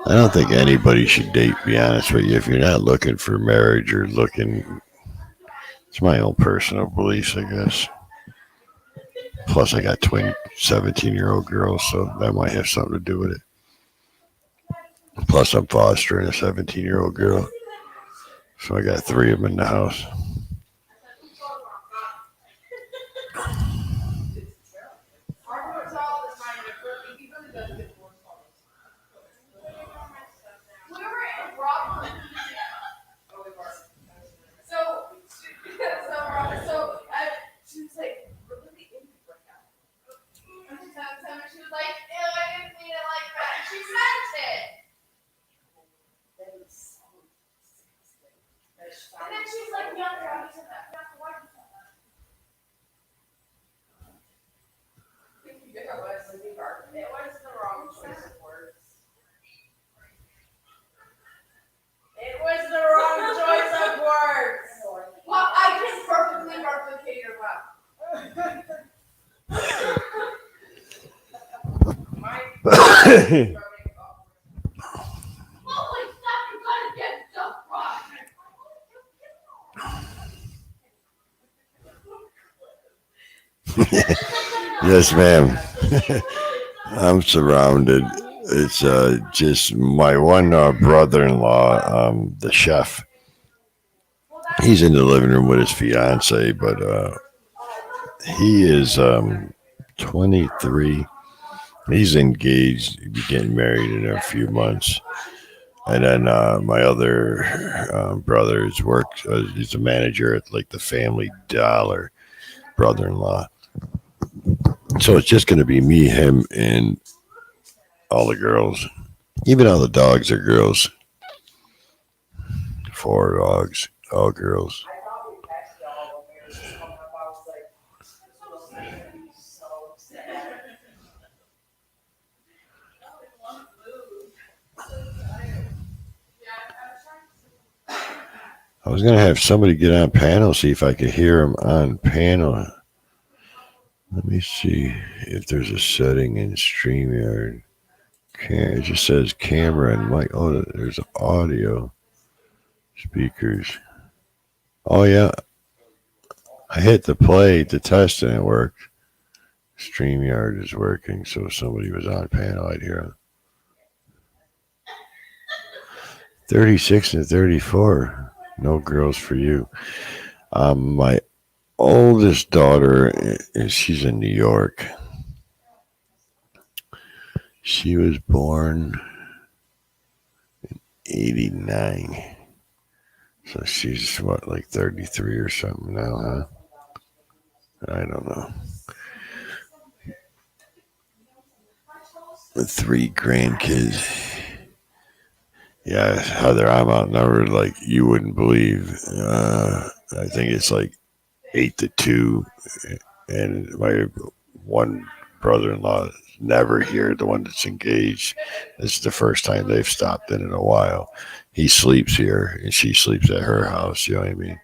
I don't think anybody should date, to be honest with you. If you're not looking for marriage or looking, it's my own personal beliefs, I guess. Plus, I got twin 17-year-old girls, so that might have something to do with it. Plus, I'm fostering a 17-year-old girl, so I got three of them in the house. Yes, ma'am. I'm surrounded. It's just my one brother-in-law, the chef. He's in the living room with his fiance, but he is 23. He's engaged. He'll be getting married in a few months. And then my other brother's work. He's a manager at like the Family Dollar. Brother-in-law. So it's just going to be me, him, and all the girls. Even all the dogs are girls. Four dogs, all girls. I was gonna have somebody get on panel, see if I could hear them on panel. Let me see if there's a setting in StreamYard. It just says camera and mic. Oh, there's audio speakers. Oh yeah, I hit the play to test and it worked. StreamYard is working, so if somebody was on panel, I'd hear them. 36 and 34. No girls for you. My oldest daughter, she's in New York. She was born 89. So she's what, like 33 or something now, huh? I don't know. With three grandkids. Yeah, Heather, I'm outnumbered like you wouldn't believe. I think it's like 8-2. And my one brother-in-law is never here, the one that's engaged. This is the first time they've stopped in a while. He sleeps here and she sleeps at her house, you know what I mean?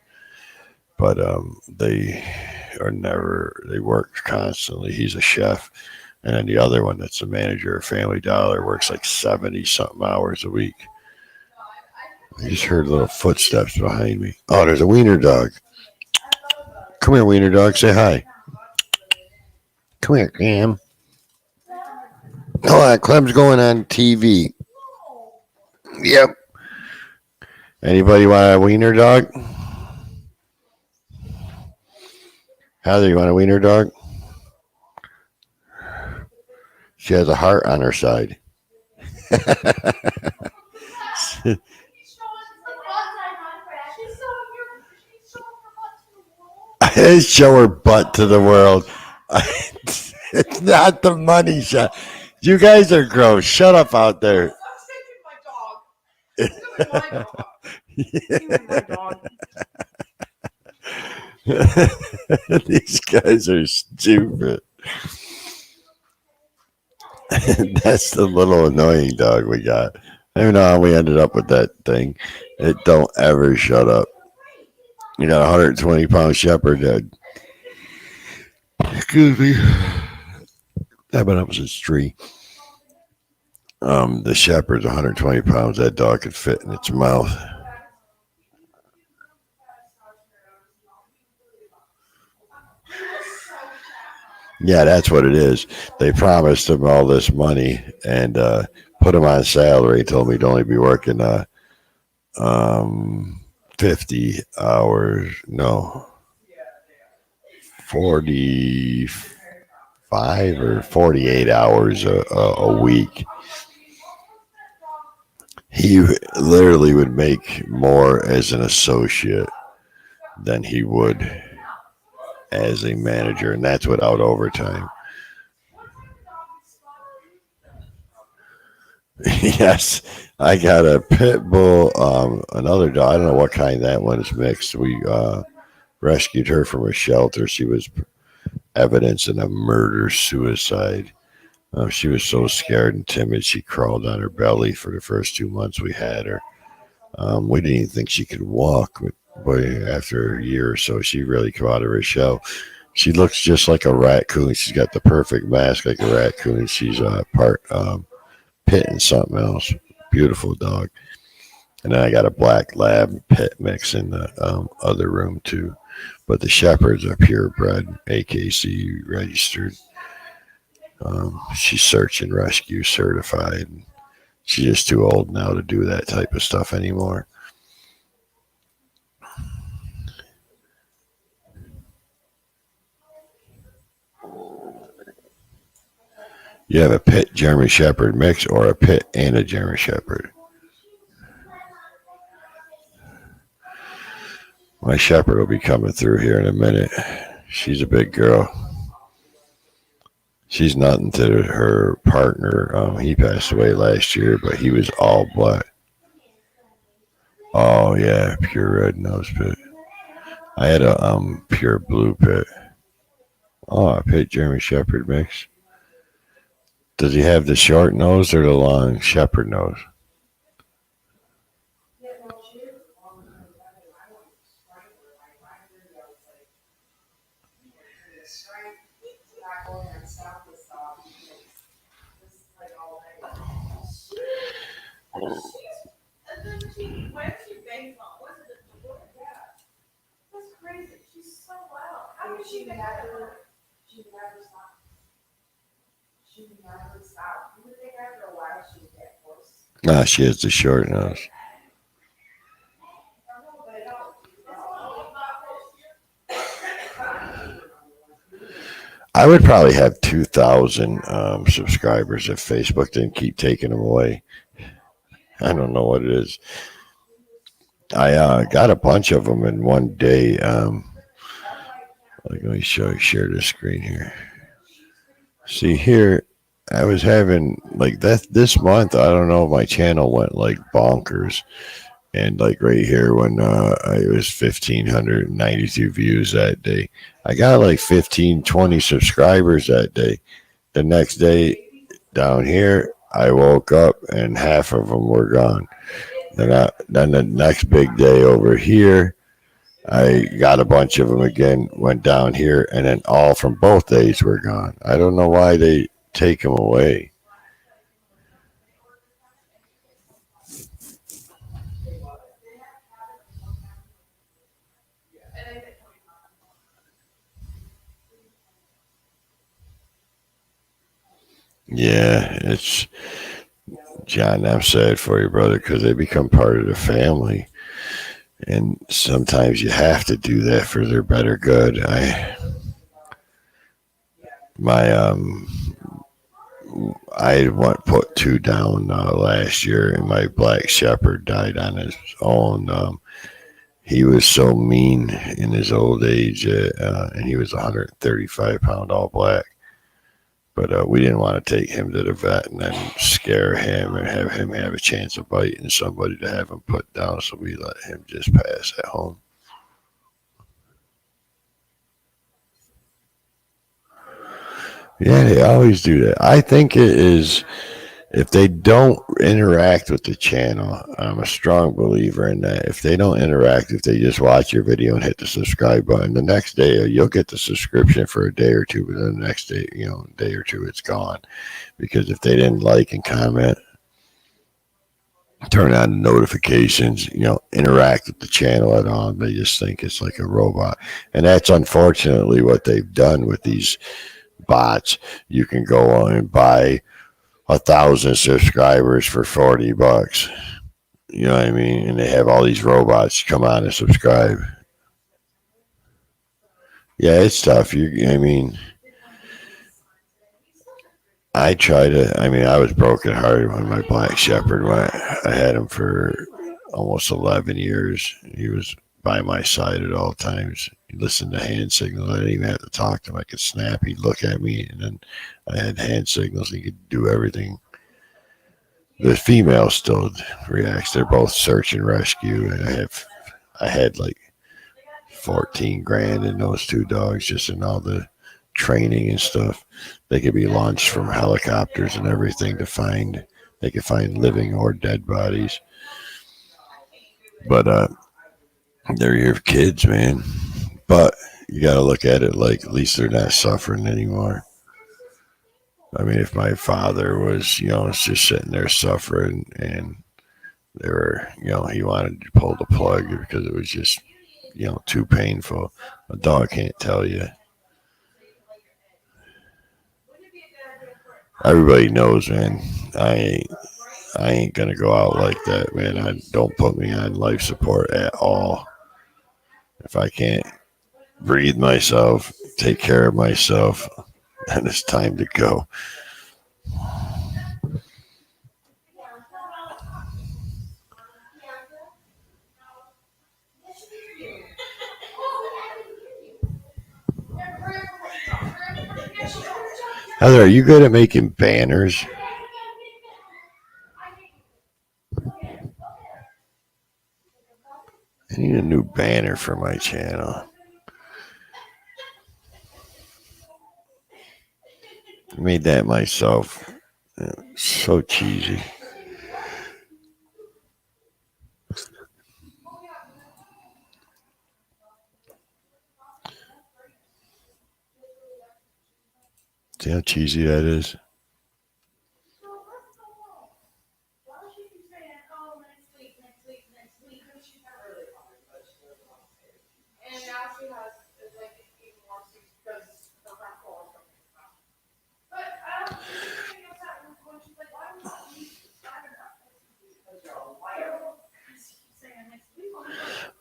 But they are never, they work constantly. He's a chef. And then the other one that's a manager at Family Dollar works like 70 something hours a week. I just heard little footsteps behind me. Oh, there's a wiener dog. Come here, wiener dog. Say hi. Come here, Cam. Hold on, Clem's going on TV. Yep. Anybody want a wiener dog? Heather, you want a wiener dog? She has a heart on her side. Show her butt to the world. It's not the money shot. You guys are gross. Shut up out there. These guys are stupid. That's the little annoying dog we got. I don't know how we ended up with that thing. It don't ever shut up. You got a 120-pound shepherd dead. Excuse me. I've been up since 3. The shepherd's 120 pounds. That dog could fit in its mouth. Yeah, that's what it is. They promised him all this money and put him on salary. Told me he'd only be working 50 hours. No, 45 or 48 hours a week. He literally would make more as an associate than he would as a manager, and that's without overtime. Yes, I got a pit bull, another dog. I don't know what kind that one's mixed. We rescued her from a shelter. She was evidence in a murder suicide. She was so scared and timid. She crawled on her belly for the first 2 months we had her. We didn't even think she could walk, but after a year or so, she really came out of her shell. She looks just like a raccoon. She's got the perfect mask like a raccoon. She's part pit and something else. Beautiful dog. And then I got a black lab pit mix in the other room too. But the shepherd's a purebred AKC registered. She's search and rescue certified. She's just too old now to do that type of stuff anymore. You have a pit German Shepherd mix or a pit and a German Shepherd. My Shepherd will be coming through here in a minute. She's a big girl. She's nothing to her partner. He passed away last year, but he was all black. Oh yeah, pure red nose pit. I had a pure blue pit. Oh, a pit German Shepherd mix. Does he have the short nose or the long shepherd nose? Nah, she has the short nose. I would probably have 2,000 subscribers if Facebook didn't keep taking them away. I don't know what it is. I got a bunch of them in one day. Let me share this screen here. See here, I was having like that this month. I don't know, my channel went like bonkers, and like right here when I was 1,592 views that day. I got like 15, 20 subscribers that day. The next day down here, I woke up and half of them were gone. Then the next big day over here, I got a bunch of them again, went down here, and then all from both days were gone. I don't know why they take them away. Yeah, it's John. I'm sad for you, brother, because they become part of the family, and sometimes you have to do that for their better good. My I went put two down last year, and my black shepherd died on his own. He was so mean in his old age, and he was 135 pound all black. But we didn't want to take him to the vet and then scare him and have him have a chance of biting somebody to have him put down. So we let him just pass at home. Yeah, they always do that. I think it is if they don't interact with the channel. I'm a strong believer in that. If they don't interact, if they just watch your video and hit the subscribe button, the next day you'll get the subscription for a day or two, but then the next day, day or two, it's gone. Because if they didn't like and comment, turn on the notifications, interact with the channel at all, they just think it's like a robot. And that's unfortunately what they've done with these bots. You can go on and buy 1,000 subscribers for $40. You know what I mean? And they have all these robots come on and subscribe. Yeah, it's tough. I mean, I try to. I mean, I was brokenhearted when my black shepherd went. I had him for almost 11 years. He was by my side at all times. He listened to hand signals. I didn't even have to talk to him. I could snap. He'd look at me, and then I had hand signals. He could do everything. The female still reacts. They're both search and rescue, and I had like 14 grand in those two dogs just in all the training and stuff. They could be launched from helicopters and everything to find. They could find living or dead bodies. But they're your kids, man. But you got to look at it like at least they're not suffering anymore. I mean, if my father was, just sitting there suffering and they were, he wanted to pull the plug because it was just, too painful. A dog can't tell you. Everybody knows, man. I ain't I ain't gonna go out like that, man. Don't put me on life support at all. If I can't breathe myself, take care of myself, then it's time to go. Heather, are you good at making banners? I need a new banner for my channel. I made that myself. So cheesy. See how cheesy that is?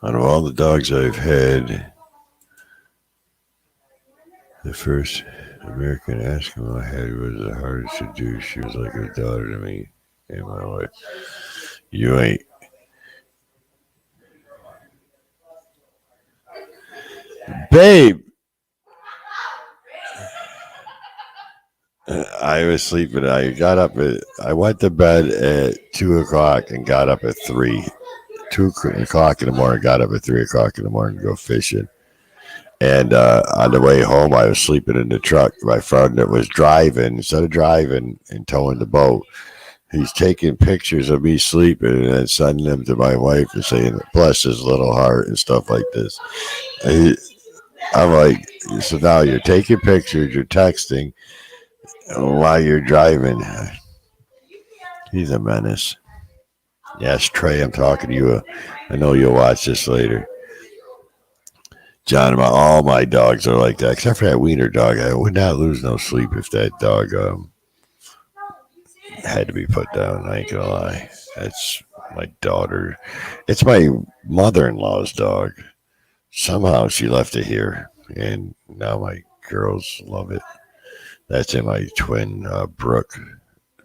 Out of all the dogs I've had, the first American Eskimo I had was the hardest to do. She was like a daughter to me and my wife. You ain't. Babe! I was sleeping. I went to bed at 2 o'clock and got up at 3. 2 o'clock in the morning, got up at 3 o'clock in the morning to go fishing. And on the way home, I was sleeping in the truck. My friend that was driving, instead of driving and towing the boat, he's taking pictures of me sleeping and then sending them to my wife and saying, bless his little heart and stuff like this. I'm like, so now you're taking pictures, you're texting while you're driving. He's a menace. Yes, Trey, I'm talking to you. I know you'll watch this later. John, all my dogs are like that, except for that wiener dog. I would not lose no sleep if that dog had to be put down. I ain't gonna lie. That's my daughter. It's my mother-in-law's dog. Somehow she left it here, and now my girls love it. That's in my twin Brooke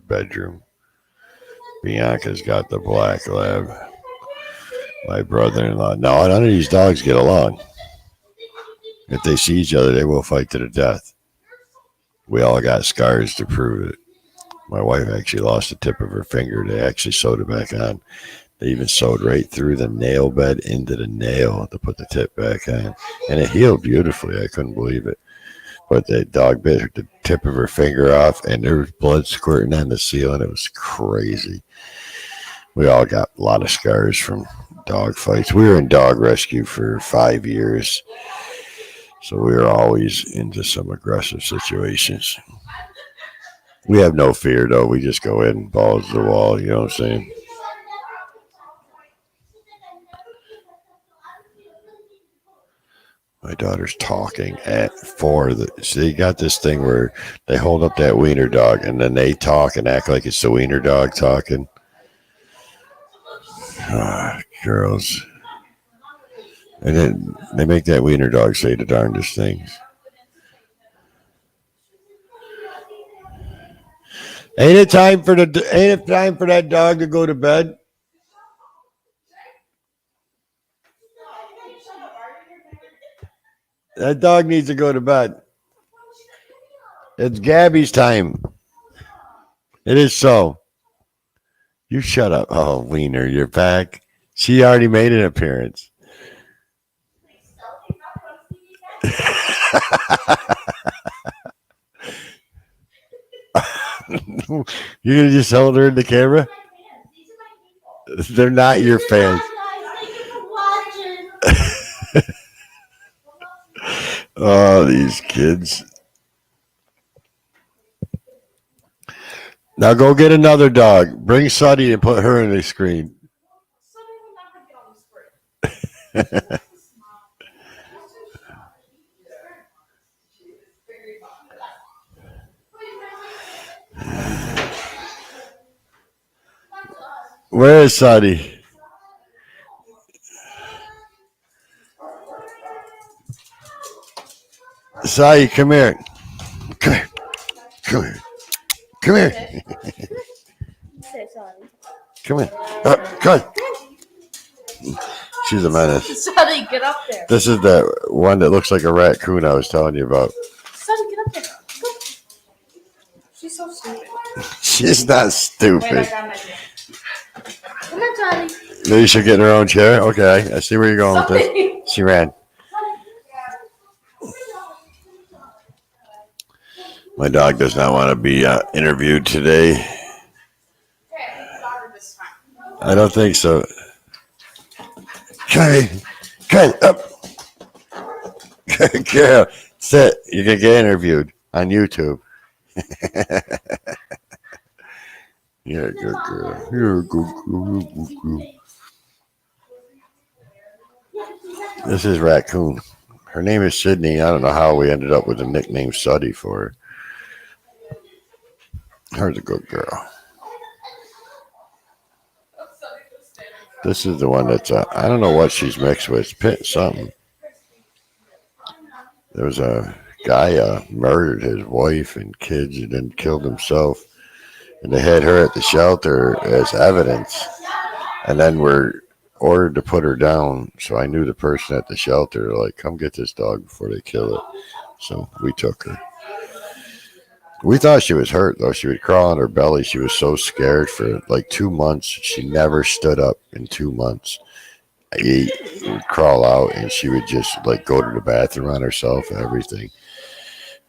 bedroom. Bianca's got the black lab. My brother-in-law. No, none of these dogs get along. If they see each other, they will fight to the death. We all got scars to prove it. My wife actually lost the tip of her finger. They actually sewed it back on. They even sewed right through the nail bed into the nail to put the tip back on. And it healed beautifully. I couldn't believe it. But the dog bit the tip of her finger off, and there was blood squirting on the ceiling. It was crazy. We all got a lot of scars from dog fights. We were in dog rescue for 5 years. So we were always into some aggressive situations. We have no fear, though. We just go in, balls to the wall. You know what I'm saying? My daughter's talking at 4. So they got this thing where they hold up that wiener dog and then they talk and act like it's the wiener dog talking. Girls. And then they make that wiener dog say the darndest things. Ain't it time for that dog to go to bed? That dog needs to go to bed. It's Gabby's time. It is so. You shut up. Oh, Wiener, you're back. She already made an appearance. You're going to just hold her in the camera? They're not your fans. Oh, these kids. Now go get another dog. Bring Suddy and put her in the screen. Where is Sadie? Sadie, come here. Come here. Come here. Come here. Come here. Come on. She's a menace. Sonny, get up there. This is the one that looks like a raccoon I was telling you about. Sonny, get up there. Go. She's so stupid. She's not Wait, stupid. I got my chair. Come on, Sonny. Maybe she'll get in her own chair. Okay, I see where you're going with this. Sonny. She ran. My dog does not want to be interviewed today. I don't think so. Come up. Girl, sit. You can get interviewed on YouTube. You're a good girl. You're a good girl. This is Raccoon. Her name is Sydney. I don't know how we ended up with the nickname Suddy for her. Her's a good girl. This is the one that's, I don't know what she's mixed with. Something. There was a guy murdered his wife and kids and then killed himself. And they had her at the shelter as evidence. And then were ordered to put her down. So I knew the person at the shelter, like, come get this dog before they kill it. So we took her. We thought she was hurt, though. She would crawl on her belly. She was so scared for like 2 months. She never stood up in 2 months. She would crawl out, and she would just like go to the bathroom on herself and everything.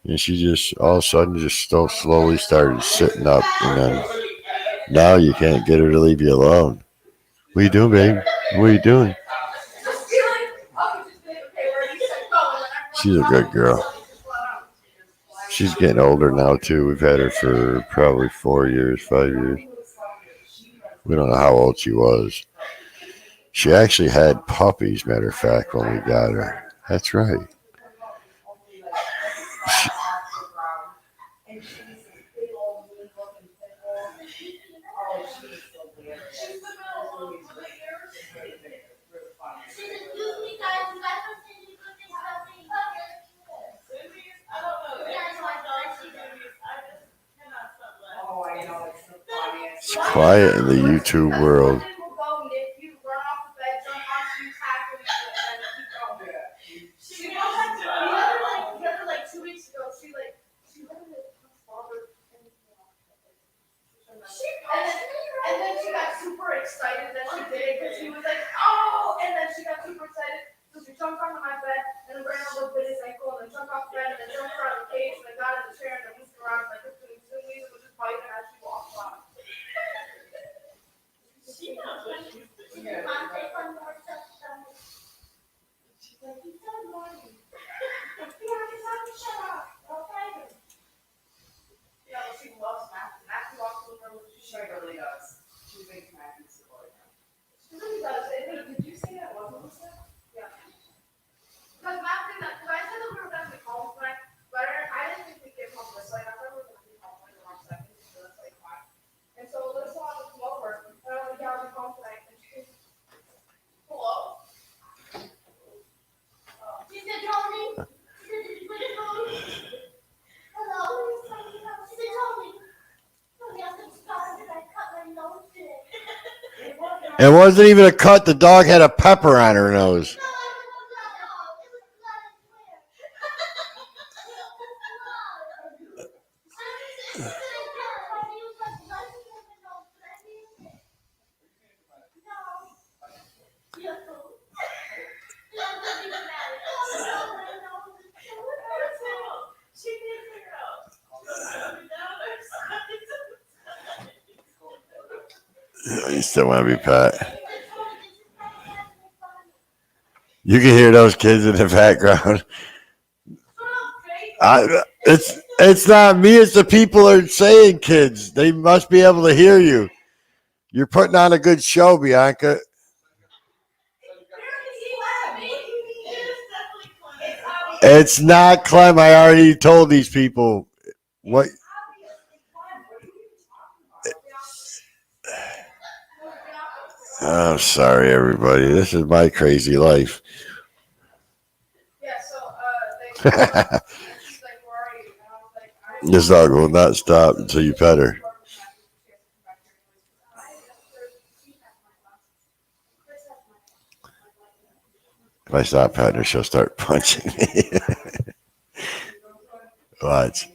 And she just all of a sudden just so slowly started sitting up. And then now you can't get her to leave you alone. What are you doing, babe? What are you doing? She's a good girl. She's getting older now, too. We've had her for probably 4 years, 5 years. We don't know how old she was. She actually had puppies, matter of fact, when we got her. That's right. It's quiet in the YouTube world. And then she got super excited that she did it because he was like, oh, and then she got super excited. So she jumped onto my bed and then ran over bit his ankle and then jumped off the bed and then jumped out of the cage and then got in the chair and then moved around like this and Zoomies was just biting as she walked off. She knows what she's doing. She's like, he's so annoying. Shut up. Okay. Yeah, well, she loves Matthew. Matthew walks with her. She really does. She thinks Matthew's the boy. She really does. Did you say that wasn't Lisa? Yeah. Because Matthew, because I said that we were going to be home tonight, but I didn't think we'd get home this late. I thought we were going to be home like around 7, so that's like 5. And so Lisa wanted to come over, and I was like, yeah, I'll be home tonight. And she goes, hello? She said, Tony? She said, did you put it home? Hello? She said, Tony? It wasn't even a cut. The dog had a pepper on her nose. You still want to be pet. You can hear those kids in the background. It's not me. It's the people that are saying kids. They must be able to hear you. You're putting on a good show, Bianca. It's not Clem. I already told these people. What? I'm sorry, everybody. This is my crazy life. Yeah, so they she's like, where are you? And I was like, This dog will not stop until you pet her. If I stop petting her, she'll start punching me. Watch.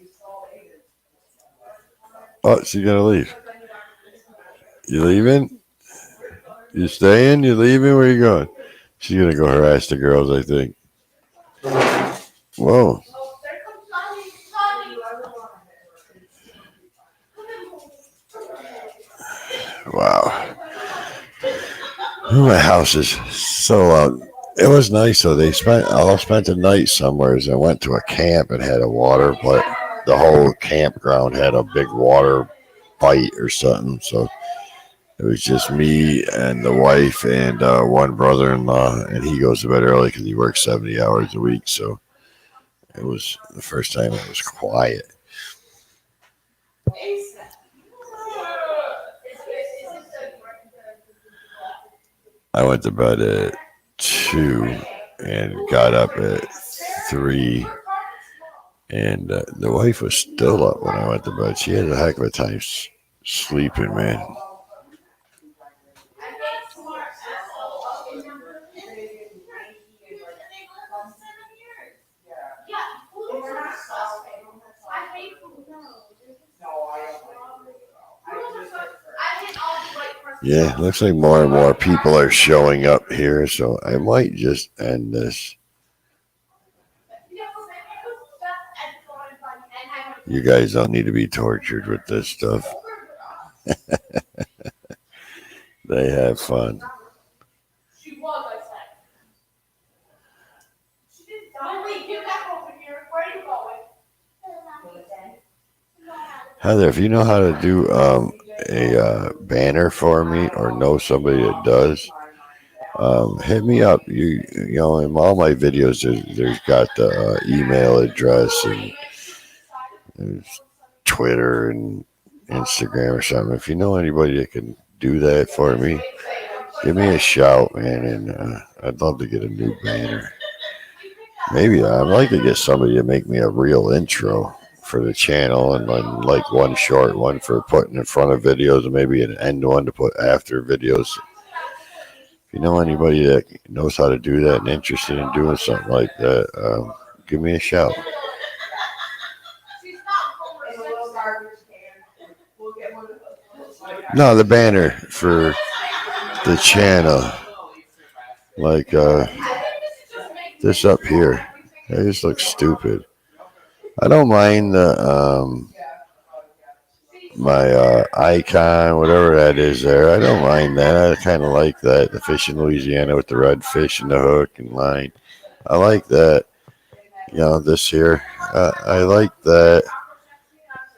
Oh, she's gonna leave. You leaving? You staying? You leaving? Where you going? She's gonna go harass the girls, I think. Whoa. Wow. My house is so loud. It was nice though. They all spent the night somewhere. I went to a camp and had a water, but the whole campground had a big water bite or something. So it was just me and the wife and one brother-in-law, and he goes to bed early because he works 70 hours a week. So it was the first time it was quiet. I went to bed at 2 and got up at 3. And the wife was still up when I went to bed. She had a heck of a time sleeping, man. Yeah, looks like more and more people are showing up here, so I might just end this. You guys don't need to be tortured with this stuff. They have fun. Heather, if you know how to do a banner for me or know somebody that does, hit me up. You know, in all my videos, there's got the email address and there's Twitter and Instagram or something. If you know anybody that can do that for me, give me a shout, man, and I'd love to get a new banner. Maybe I'd like to get somebody to make me a real intro for the channel and then like one short one for putting in front of videos and maybe an end one to put after videos. If you know anybody that knows how to do that and interested in doing something like that, give me a shout. No, the banner for the channel, like this up here. It just looks stupid. I don't mind the my icon, whatever that is there. I don't mind that. I kind of like that. The fish in Louisiana with the red fish and the hook and line. I like that. You know, this here. I like that.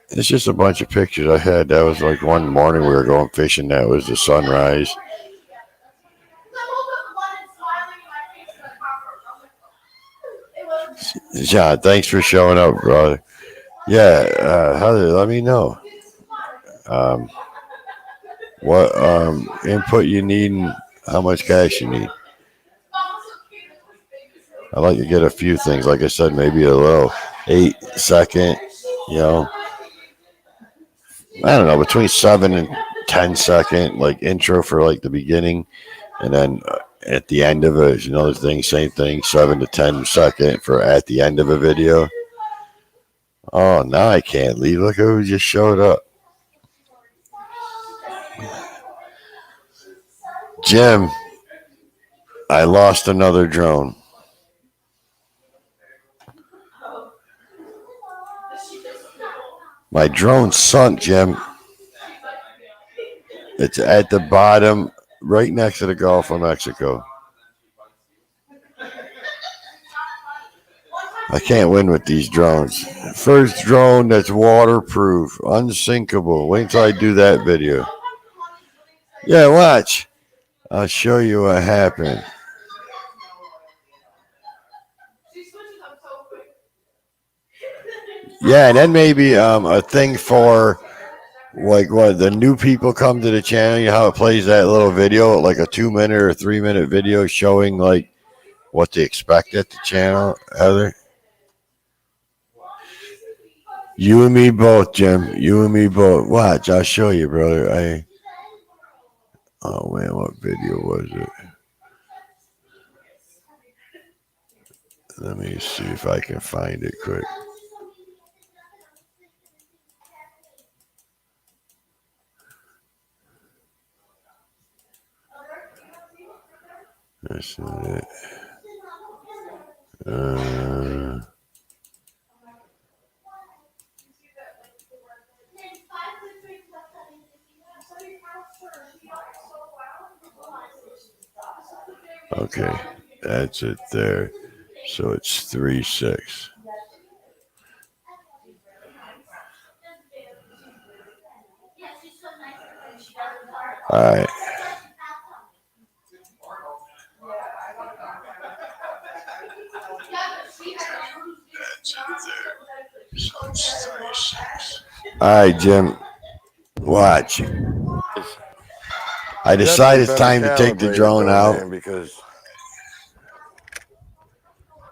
It's just a bunch of pictures I had. That was like one morning we were going fishing. That was the sunrise. John, thanks for showing up, brother. Yeah, Heather, let me know um, what input you need and how much cash you need. I like to get a few things. Like I said, maybe a little 8 second, you know, I don't know, between 7 and 10 second, like intro for like the beginning. And then at the end of it, another thing, same thing, 7 to 10 second for at the end of a video. Oh, now I can't leave. Look who just showed up. Jim, I lost another drone. My drone sunk, Jim. It's at the bottom, right next to the Gulf of Mexico. I can't win with these drones. First drone that's waterproof, unsinkable. Wait until I do that video. Yeah, watch. I'll show you what happened. Yeah, and then maybe a thing for like what the new people come to the channel, you know how it plays that little video, like a 2 minute or 3 minute video showing like what to expect at the channel, Heather? You and me both, Jim. You and me both. Watch, I'll show you, brother. Oh man, what video was it? Let me see if I can find it quick. That's it. Uh, okay, that's it there. So it's 3-6. All right. All right, Jim. Watch. I decided it's time to take the drone out. Man, because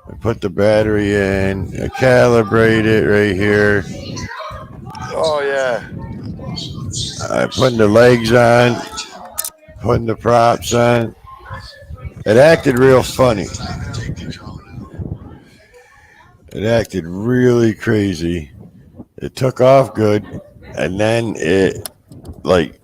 I put the battery in. I calibrate it right here. oh yeah, I putting the legs on, putting the props on. It acted real funny. It acted really crazy. It took off good, and then it like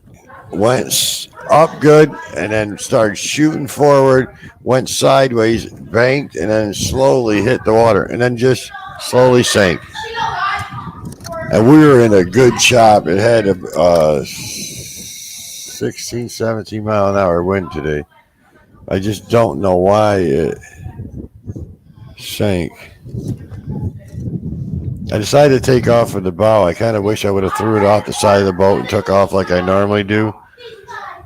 went up good, and then started shooting forward, went sideways, banked, and then slowly hit the water, and then just slowly sank. And we were in a good chop. It had a 16, 17 mile an hour wind today. I just don't know why it sank. I decided to take off with the bow. I kind of wish I would have threw it off the side of the boat and took off like I normally do,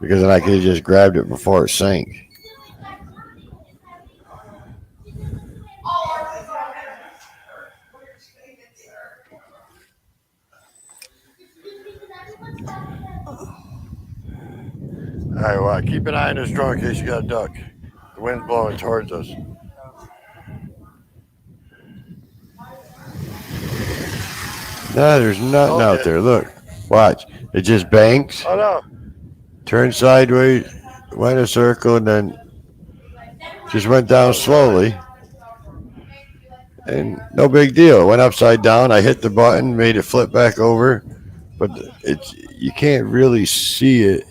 because then I could have just grabbed it before it sank. all right, well, keep an eye on this drone in case you got a duck. The wind's blowing towards us. No, there's nothing out there. Look, watch. It just banks, Oh no, turned sideways, went a circle, and then just went down slowly. And no big deal. It went upside down. I hit the button, made it flip back over, but it's you can't really see it.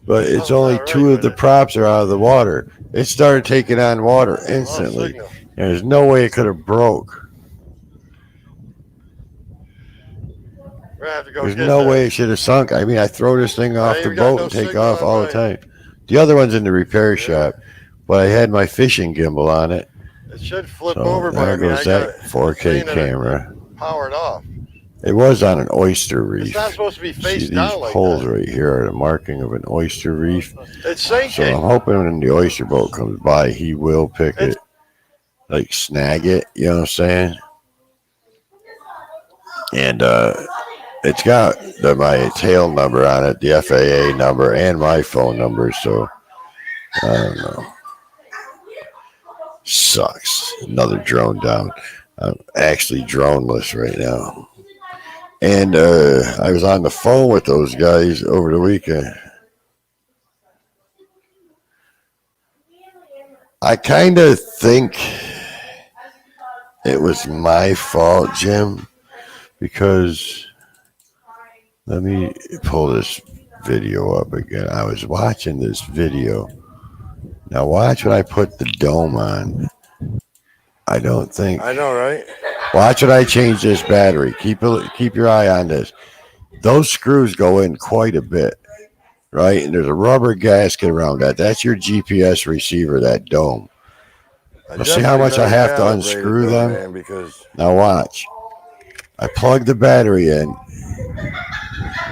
But it's only two of the props are out of the water. It started taking on water instantly. And there's no way it could have broke. we're gonna have to go There's get no that. way it should have sunk. I mean, I throw this thing off the ain't got boat no and take signal off on all the mine. time. The other one's in the repair shop, but I had my fishing gimbal on it. It should flip So over, but I there mean, goes I that got 4K camera. powered off. It was on an oyster It's reef. not supposed to be See, face these down like poles that. right here are the marking of an oyster reef. It's So sinking. I'm hoping when the oyster boat comes by, he will pick it, like snag it. You know what I'm saying? And it's got my tail number on it, the FAA number, and my phone number. So I don't know. Sucks. Another drone down. I'm actually droneless right now. And I was on the phone with those guys over the weekend. I kind of think it was my fault, Jim, because let me pull this video up again. I was watching this video. Now watch when I put the dome on. I don't think. I know, right? Watch when I change this battery. Keep your eye on this. Those screws go in quite a bit, right? And there's a rubber gasket around that. That's your GPS receiver, that dome. Now see how much I have to unscrew them? Man, because Now watch. I plug the battery in.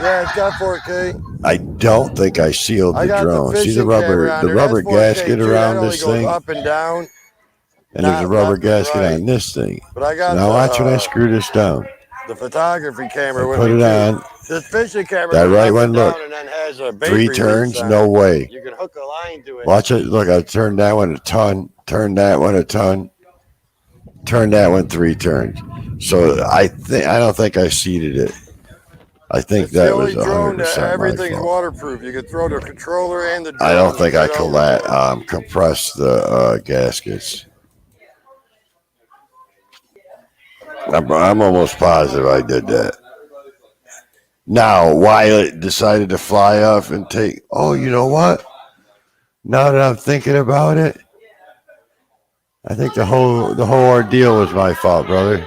yeah, it's got 4K. I don't think I sealed the drone. See the rubber gasket around this thing? Up and down. And there's a rubber gasket on this thing. But I got now watch when I screw this down. The photography camera I with put me it too. on. This fishing camera That goes right up one, and look. down and then has a bait 3 release turns, on no it. way. You can hook a line to it. Watch it. Look, I turned that one a ton. Turned that one a ton. Turned that one 3 turns. So I don't think I seeded it. I think It's the that was only drone that 100% my everything's fault. waterproof. You can throw the controller and the I don't drone think I right overboard. compressed the gaskets. I'm almost positive I did that. Now, why it decided to fly off and take? Oh, you know what? Now that I'm thinking about it, I think the whole ordeal was my fault, brother.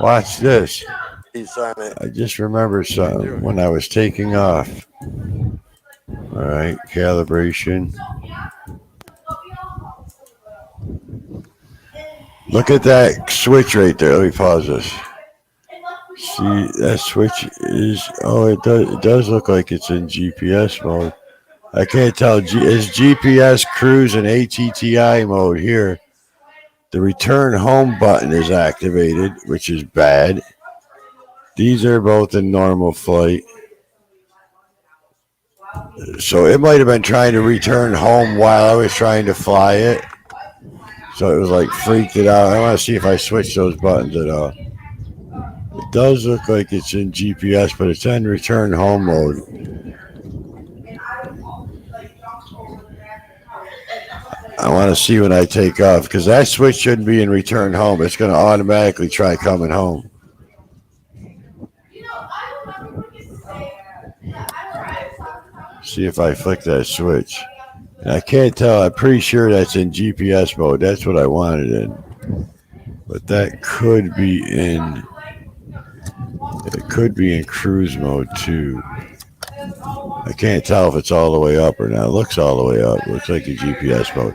Watch this. He's on it. I just remembered something when I was taking off. All right, calibration. Look at that switch right there. Let me pause this. See, that switch is. Oh, it does look like it's in GPS mode. I can't tell. Is GPS cruise and ATTI mode here? The return home button is activated, which is bad. These are both in normal flight. So it might have been trying to return home while I was trying to fly it. So it was like freaked it out. I want to see if I switch those buttons at all. It does look like it's in GPS, but it's in return home mode. I want to see when I take off because that switch shouldn't be in return home. It's going to automatically try coming home. See if I flick that switch. And I can't tell. I'm pretty sure that's in GPS mode. That's what I wanted in. But that could be in. It could be in cruise mode too. I can't tell if it's all the way up or not. It looks all the way up. It looks like a GPS mode.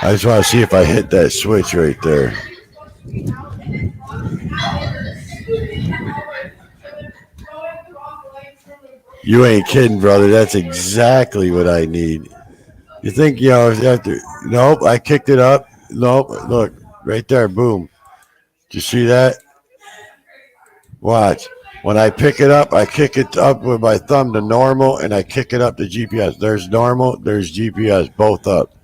I just want to see if I hit that switch right there. You ain't kidding, brother. That's exactly what I need. You think, you have to. Nope, I kicked it up. Nope, look, right there, boom. Did you see that? Watch. When I pick it up, I kick it up with my thumb to normal, and I kick it up to GPS. There's normal, there's GPS, both up.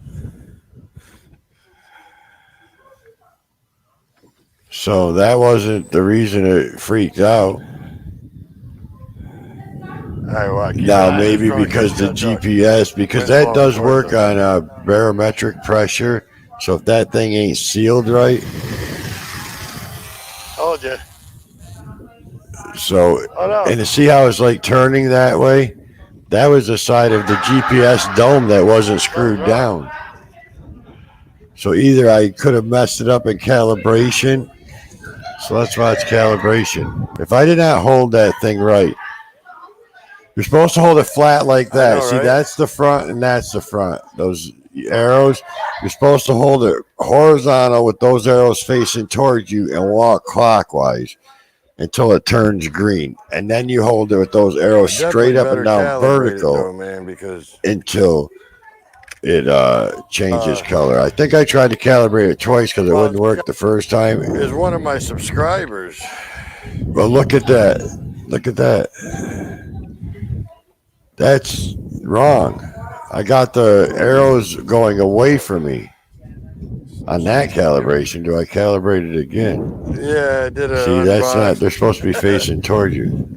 So that wasn't the reason it freaked out. Now maybe because the GPS, because that does work on barometric pressure. So if that thing ain't sealed right, Told you. so and to see how it's like turning that way, that was the side of the GPS dome that wasn't screwed down. So either I could have messed it up in calibration. So let's watch calibration. If I did not hold that thing right, you're supposed to hold it flat like that. Know, See, right? that's the front and that's the front. Those arrows, you're supposed to hold it horizontal with those arrows facing towards you and walk clockwise until it turns green. And then you hold it with those arrows straight up and down vertical though, man, because until it changes color. I think I tried to calibrate it twice because it wouldn't work the first time. Is one of my subscribers. But look at that. Look at that. That's wrong. I got the arrows going away from me. On that calibration, do I calibrate it again? Yeah, I did a. See, that's not. They're supposed to be facing toward you.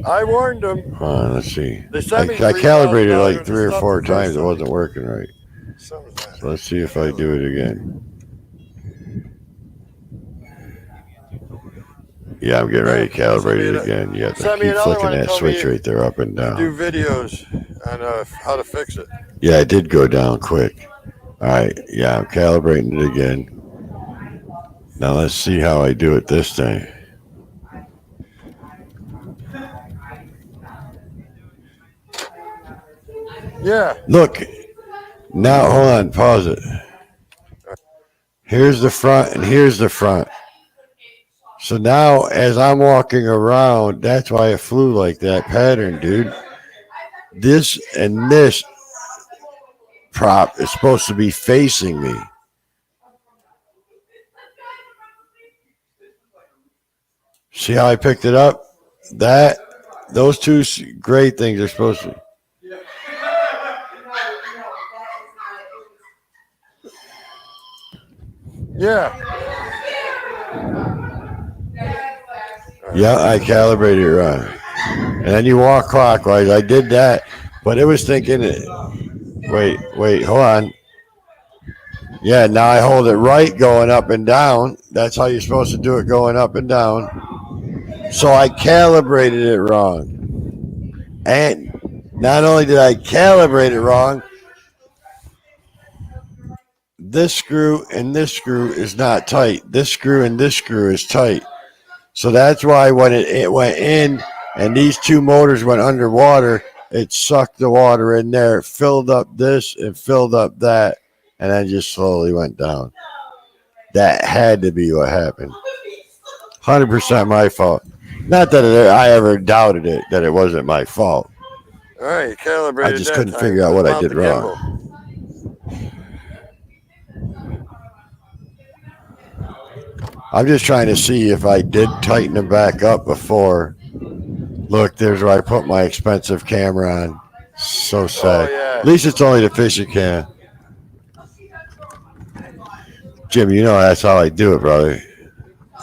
I warned them. Let's see. They I sent me calibrated $3,000 like 3 or stuff 4 the times. first It time. wasn't working right. So let's see if I do it again. Yeah, I'm getting ready to calibrate it again. You have to keep flicking that switch right there up and down. Do videos on how to fix it. Yeah, it did go down quick. All right. Yeah, I'm calibrating it again. Now let's see how I do it this time. Yeah. Look. Now, hold on. Pause it. Here's the front and here's the front. So now, as I'm walking around, that's why it flew like that pattern, dude. This and this prop is supposed to be facing me. See how I picked it up? That those two gray things are supposed to. Yeah. Yeah, I calibrated it wrong. And then you walk clockwise. I did that, but it was thinking. Wait, hold on. Yeah, now I hold it right going up and down. That's how you're supposed to do it going up and down. So I calibrated it wrong. And not only did I calibrate it wrong, this screw and this screw is not tight. This screw and this screw is tight. So that's why when it went in and these two motors went underwater, it sucked the water in there, filled up this and filled up that, and then just slowly went down. That had to be what happened. 100% my fault. Not that I ever doubted it, that it wasn't my fault. All right, calibrated. I just couldn't figure out what I did wrong. I'm just trying to see if I did tighten it back up before. Look, there's where I put my expensive camera on. So sad. Oh, yeah. At least it's only the fishing cam. Jim, you know that's how I do it, brother.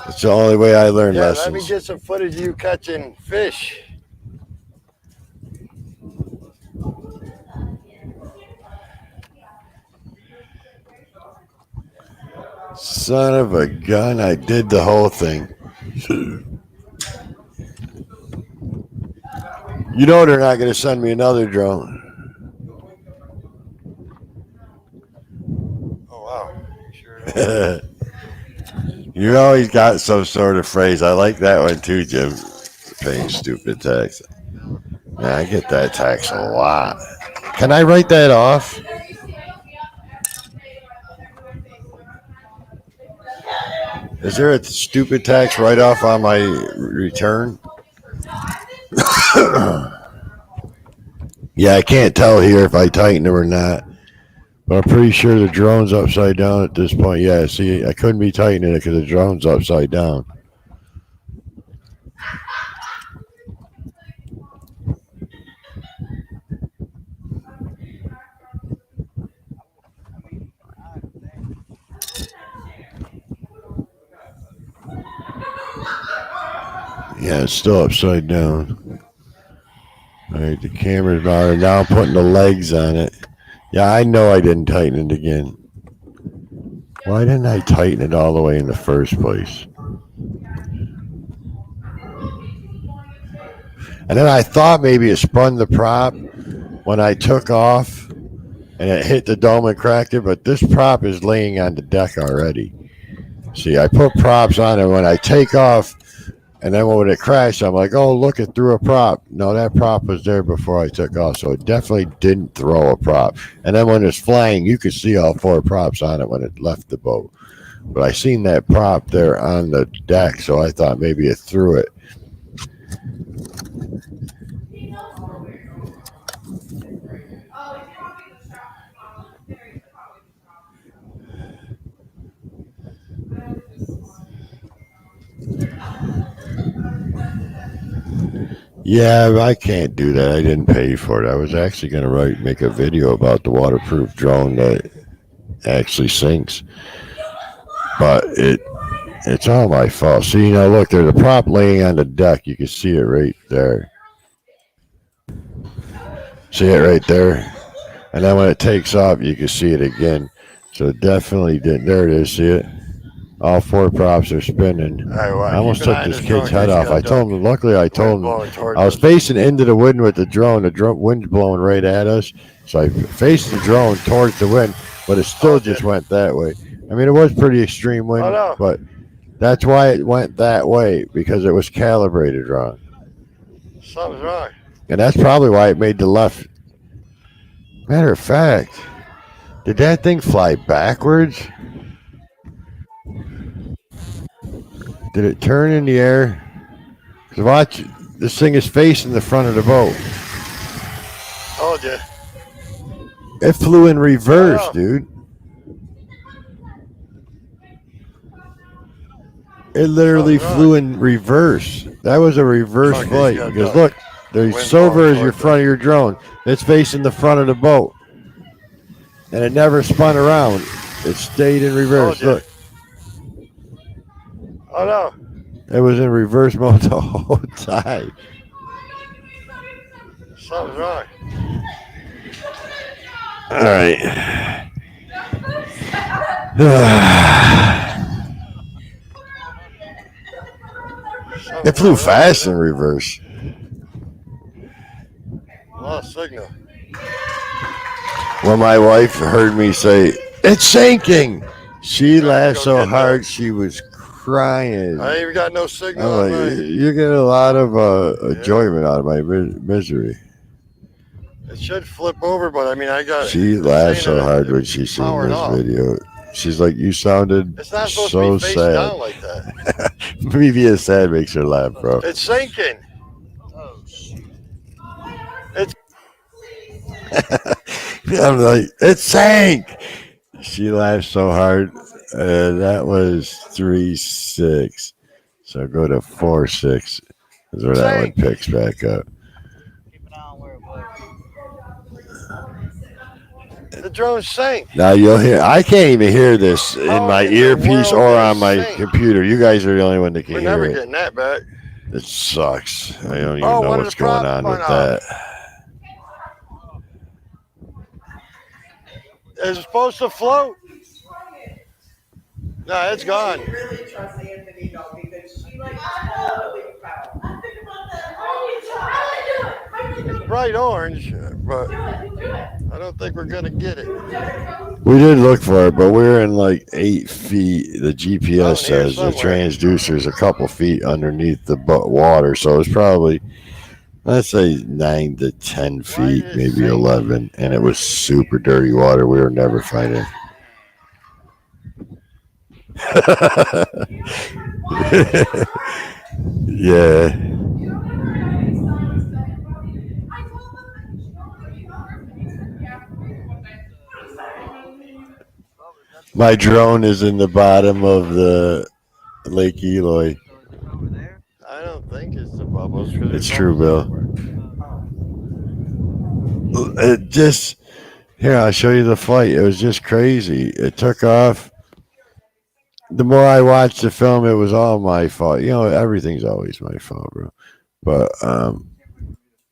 It's the only way I learn lessons. Let me get some footage of you catching fish. Son of a gun, I did the whole thing. You know they're not going to send me another drone. Oh, wow. Sure. You always got some sort of phrase. I like that one too, Jim. Paying stupid tax. Yeah, I get that tax a lot. Can I write that off? Is there a stupid tax write off on my return? Yeah, I can't tell here if I tighten it or not. But I'm pretty sure the drone's upside down at this point. Yeah, see, I couldn't be tightening it because the drone's upside down. Yeah, it's still upside down. All right, the camera's on. Now I'm putting the legs on it. Yeah, I know I didn't tighten it again. Why didn't I tighten it all the way in the first place? And then I thought maybe it spun the prop when I took off and it hit the dome and cracked it, but this prop is laying on the deck already. See, I put props on it when I take off, and then when it crashed, I'm like, oh, look, it threw a prop. No, that prop was there before I took off, so it definitely didn't throw a prop. And then when it's flying, you could see all four props on it when it left the boat. But I seen that prop there on the deck, so I thought maybe it threw it. Yeah, I can't do that. I didn't pay for it. I was actually going to make a video about the waterproof drone that actually sinks, but it's all my fault. See, now look, there's a prop laying on the deck. You can see it right there. See it right there, and then when it takes off, you can see it again. So it definitely didn't. There it is. See it? All four props are spinning. Right, well, I almost took this kid's head off. I told him, luckily I told him, I was us. facing into the wind with the drone. The wind's blowing right at us. So I faced the drone towards the wind, but it still just went that way. I mean, it was pretty extreme wind, but that's why it went that way, because it was calibrated wrong. Something's wrong. And that's probably why it made the left. Matter of fact, did that thing fly backwards? Did it turn in the air? Because watch, this thing is facing the front of the boat. Told you. It flew in reverse, dude. It literally Something's wrong. flew in reverse. That was a reverse Okay, flight. you gotta Because duck. look, the Wind's silver blowing is your towards front of your drone. It's facing the front of the boat. And it never spun around. It stayed in reverse. Told you. Look, Oh no. it was in reverse mode the whole time. Something's wrong. All right. It Something's flew going on fast in there. reverse. Lost signal. When my wife heard me say, "It's sinking," she We're gonna have to laughed go so get that. hard she was crying. I ain't even got no I'm signal like, on my. you get a lot of Yeah. enjoyment out of my misery. It should flip over, but I mean, I got. She They're laughed saying so that hard when it's she seen powered this off. video. She's like, "You sounded It's not supposed so to be face sad." down like that. Me being sad makes her laugh, bro. It's sinking. Oh shoot. I'm like, "It sank." She laughed so hard. That was 3-6. So go to 4-6 is where that one Sank. picks back up. Keep an eye on where it was. The drone sank. Now you'll hear. I can't even hear this in How my in the earpiece world or did it on my sink? computer. You guys are the only one that can We're hear never it. getting that back. It sucks. I don't even Oh, know one of what's the going props on went with off. that. Is it supposed to float? No, it's gone. She really trusts Anthony though because she like totally fell. Bright orange, but I don't think we're gonna get it. We did look for it, but we're in like 8 feet. The GPS Out here says the somewhere. transducer's a couple feet underneath the water, so it's probably, let's say, 9 to 10 Why feet, did it maybe sink? 11, and it was super dirty water. We were never finding. Yeah. My drone is in the bottom of the Lake Eloy. So is it over there? I don't think it's the bubbles. 'Cause It's there's true, bubbles Bill. everywhere. It just, here, I'll show you the flight. It was just crazy. It took off. The more I watched the film, it was all my fault. You know, everything's always my fault, bro. But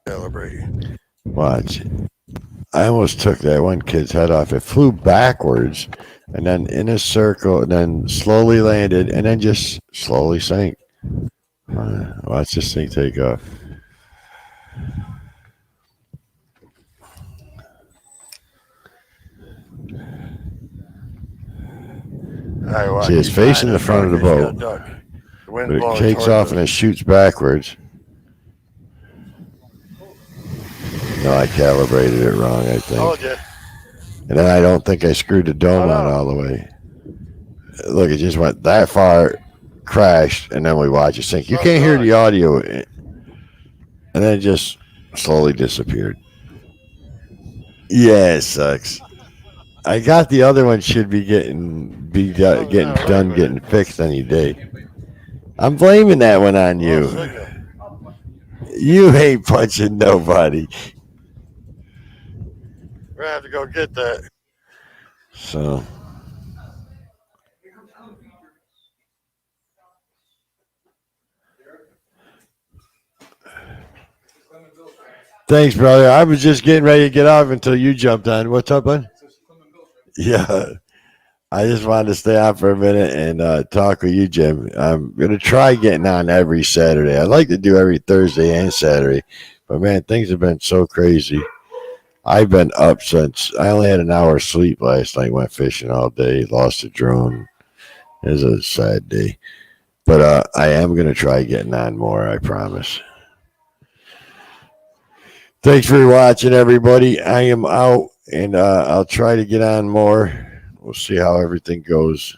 Celebrating. watch. I almost took that one kid's head off. It flew backwards and then in a circle and then slowly landed and then just slowly sank. Watch this thing take off. All right, watch. See, it's He's facing the flying front of the that truck. boat, He's gotta duck. The wind's but it blowing takes towards off and it us. shoots backwards. No, I calibrated it wrong, I think. Told you. And then I don't think I screwed the dome on all the way. Look, it just went that far, crashed, and then we watch it sink. You can't hear the audio, and then it just slowly disappeared. Yeah, it sucks. I got the other one should be getting done getting fixed any day. I'm blaming that one on Lost you. signal. You ain't punching nobody. We're gonna have to go get that. So thanks, brother. I was just getting ready to get off until you jumped on. What's up, bud? Yeah. I just wanted to stay on for a minute and talk with you, Jim. I'm going to try getting on every Saturday. I'd like to do every Thursday and Saturday. But, man, things have been so crazy. I've been up since I only had an hour's sleep last night. Went fishing all day, lost a drone. It was a sad day. But I am going to try getting on more, I promise. Thanks for watching, everybody. I am out, and I'll try to get on more. We'll see how everything goes.